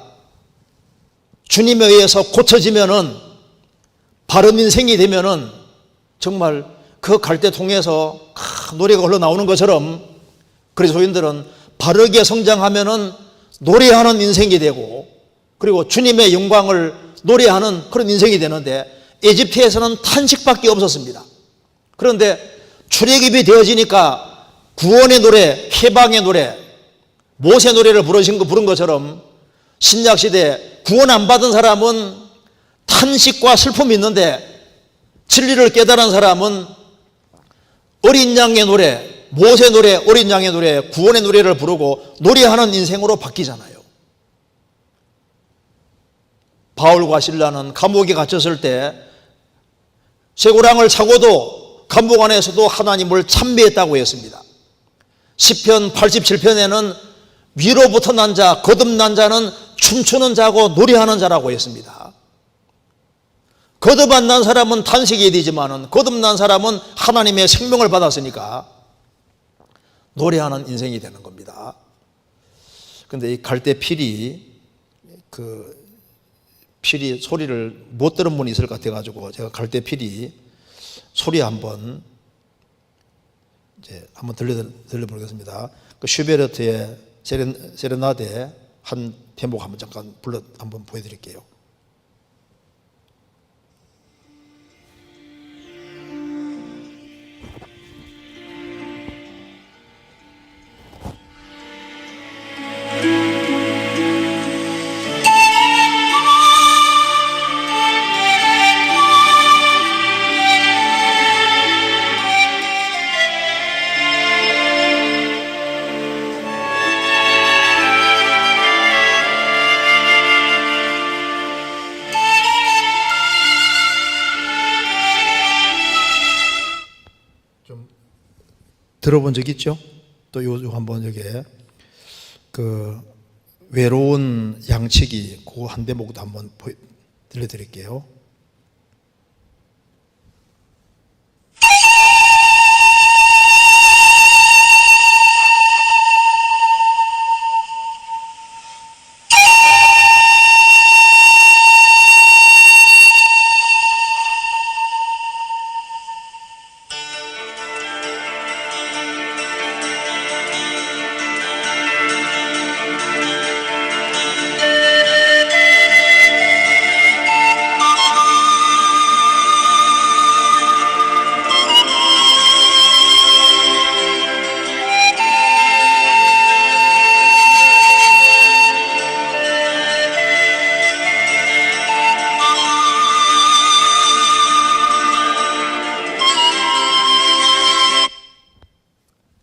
주님에 의해서 고쳐지면은 바른 인생이 되면은 정말 그 갈대통에서 노래가 흘러나오는 것처럼 그리스도인들은 바르게 성장하면은 노래하는 인생이 되고 그리고 주님의 영광을 노래하는 그런 인생이 되는데 에집트에서는 탄식밖에 없었습니다. 그런데 출애굽이 되어지니까 구원의 노래, 해방의 노래, 모세 노래를 부른 것처럼 신약시대 구원 안 받은 사람은 탄식과 슬픔이 있는데 진리를 깨달은 사람은 어린 양의 노래, 모세 노래, 어린 양의 노래, 구원의 노래를 부르고 노래하는 인생으로 바뀌잖아요. 바울과 실라는 감옥에 갇혔을 때 쇠고랑을 차고도 감옥 안에서도 하나님을 찬미했다고 했습니다. 시편 87편에는 위로부터 난 자, 거듭난 자는 춤추는 자고 노래하는 자라고 했습니다. 거듭 안 난 사람은 탄식이 되지만은 거듭난 사람은 하나님의 생명을 받았으니까 노래하는 인생이 되는 겁니다. 그런데 이 갈대 피리 소리를 못 들은 분이 있을 것 같아가지고 제가 갈대 피리 소리 한번 들려보겠습니다. 그 슈베르트의 세레나데 한 편곡 한번 잠깐 한번 보여드릴게요. 들어본 적 있죠? 또 요즘 한번 여기 그 외로운 양치기 그 한 대목도 한번 들려드릴게요.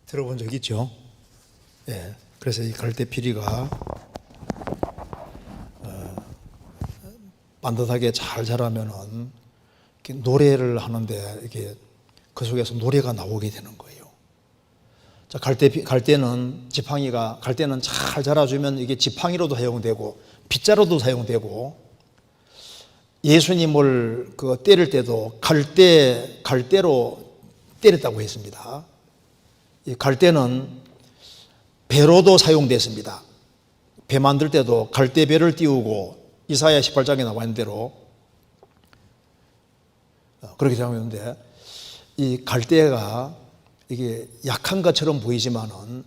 들어본 적 있죠? 예. 그래서 이 갈대피리가 반듯하게 잘 자라면은 노래를 하는데 이게 그 속에서 노래가 나오게 되는 거예요. 자, 갈대는 지팡이가 갈대는 잘 자라주면 이게 지팡이로도 사용되고 빗자루도 사용되고 예수님을 그 때릴 때도 갈대로 때렸다고 했습니다. 이 갈대는 배로도 사용됐습니다. 배 만들 때도 갈대배를 띄우고 이사야 18장에 나와 있는 대로 그렇게 생각했는데 이 갈대가 이게 약한 것처럼 보이지만은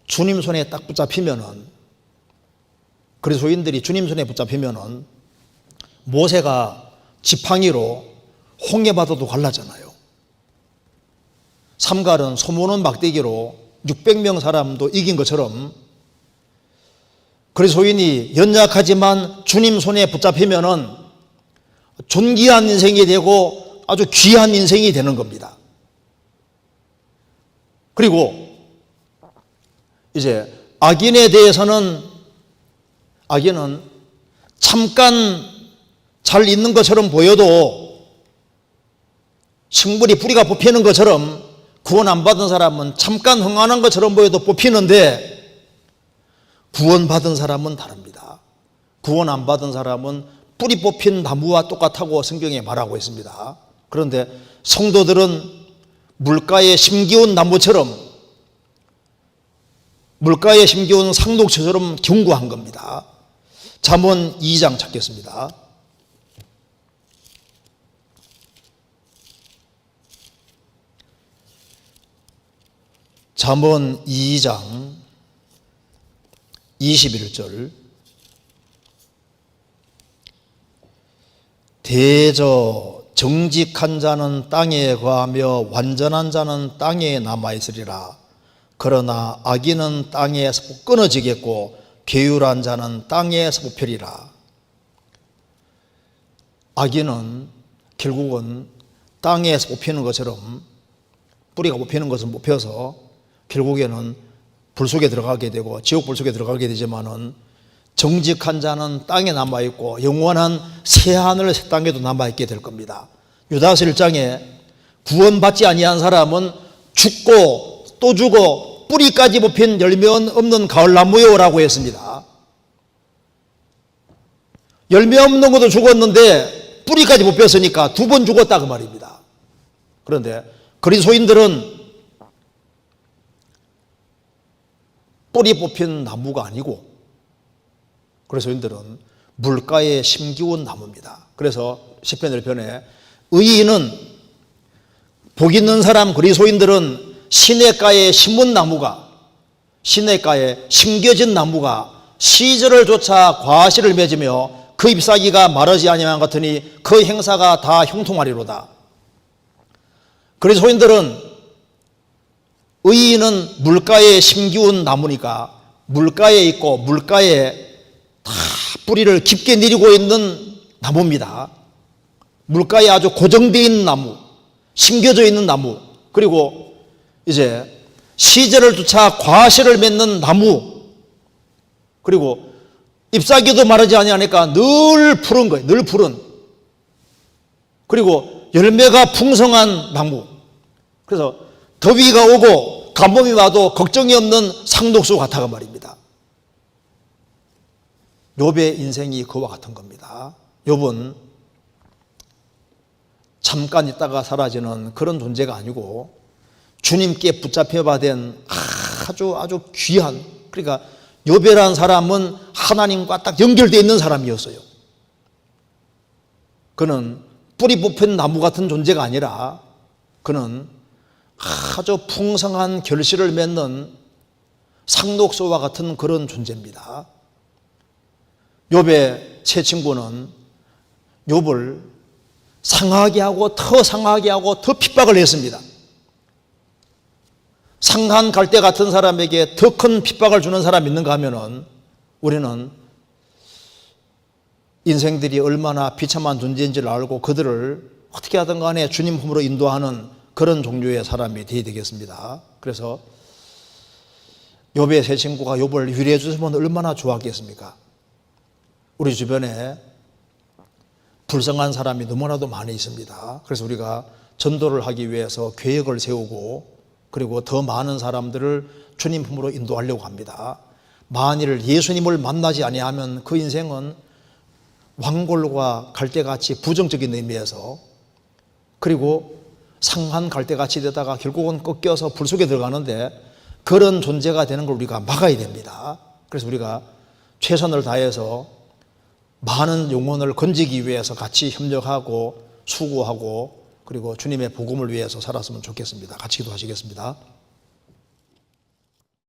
주님 손에 딱 붙잡히면은 그리스도인들이 주님 손에 붙잡히면은 모세가 지팡이로 홍해바다도 갈라잖아요. 삼갈은 소모는 막대기로 600명 사람도 이긴 것처럼 그리스도인이 연약하지만 주님 손에 붙잡히면은 존귀한 인생이 되고 아주 귀한 인생이 되는 겁니다. 그리고 이제 악인에 대해서는 악인은 잠깐 잘 있는 것처럼 보여도 식물이 뿌리가 뽑히는 것처럼 구원 안 받은 사람은 잠깐 흥한한 것처럼 보여도 뽑히는데 구원받은 사람은 다릅니다. 구원 안 받은 사람은 뿌리 뽑힌 나무와 똑같다고 성경에 말하고 있습니다. 그런데 성도들은 물가에 심기운 나무처럼 물가에 심기운 상록처럼 견고한 겁니다. 잠언 2장 찾겠습니다. 잠언 2장 21절 대저 정직한 자는 땅에 거하며 완전한 자는 땅에 남아있으리라. 그러나 악인은 땅에서 끊어지겠고 게으르한 자는 땅에서 뽑히리라. 악인은 결국은 땅에서 뽑히는 것처럼 뿌리가 뽑히는 것은 뽑혀서 결국에는 불 속에 들어가게 되고 지옥 불 속에 들어가게 되지만은 정직한 자는 땅에 남아있고 영원한 새하늘 새 땅에도 남아있게 될 겁니다. 유다서 1장에 구원받지 아니한 사람은 죽고 또 죽어 뿌리까지 뽑힌 열매 없는 가을나무요라고 했습니다. 열매 없는 것도 죽었는데 뿌리까지 뽑혔으니까 2번 죽었다 그 말입니다. 그런데 그리스도인들은 뿌리 뽑힌 나무가 아니고 그리스도인들은 물가에 심기운 나무입니다. 그래서 시편 1편에 의인은 복 있는 사람 그리스도인들은 시냇가에 심은 나무가 시냇가에 심겨진 나무가 시절을 쫓아 과실을 맺으며 그 잎사귀가 마르지 아니한 같으니 그 행사가 다 형통하리로다. 그리스도인들은 의인은 물가에 심기운 나무니까 물가에 있고 물가에 다 뿌리를 깊게 내리고 있는 나무입니다. 물가에 아주 고정되어 있는 나무, 심겨져 있는 나무, 그리고 이제 시절을 쫓아 과실을 맺는 나무, 그리고 잎사귀도 마르지 아니하니까 늘 푸른 거예요. 늘 푸른. 그리고 열매가 풍성한 나무. 그래서 더위가 오고 가뭄이 와도 걱정이 없는 상독수 같아가 말입니다. 욥의 인생이 그와 같은 겁니다. 욥은 잠깐 있다가 사라지는 그런 존재가 아니고 주님께 붙잡혀받은 아주 귀한, 그러니까 욥이라는 사람은 하나님과 딱 연결되어 있는 사람이었어요. 그는 뿌리 뽑힌 나무 같은 존재가 아니라 그는 아주 풍성한 결실을 맺는 상록수와 같은 그런 존재입니다. 욥의 세 친구는 욥을 상하게 하고 더 상하게 하고 더 핍박을 했습니다. 상한 갈대 같은 사람에게 더 큰 핍박을 주는 사람이 있는가 하면은 우리는 인생들이 얼마나 비참한 존재인지를 알고 그들을 어떻게 하든 간에 주님 품으로 인도하는 그런 종류의 사람이 되어야 되겠습니다. 그래서 욥의 세 친구가 욥을 위로해 주시면 얼마나 좋았겠습니까? 우리 주변에 불쌍한 사람이 너무나도 많이 있습니다. 그래서 우리가 전도를 하기 위해서 계획을 세우고 그리고 더 많은 사람들을 주님 품으로 인도하려고 합니다. 만일 예수님을 만나지 아니하면 그 인생은 왕골과 갈대같이 부정적인 의미에서, 그리고 상한 갈대같이 되다가 결국은 꺾여서 불 속에 들어가는데 그런 존재가 되는 걸 우리가 막아야 됩니다. 그래서 우리가 최선을 다해서 많은 영혼을 건지기 위해서 같이 협력하고 수고하고 그리고 주님의 복음을 위해서 살았으면 좋겠습니다. 같이 기도하시겠습니다.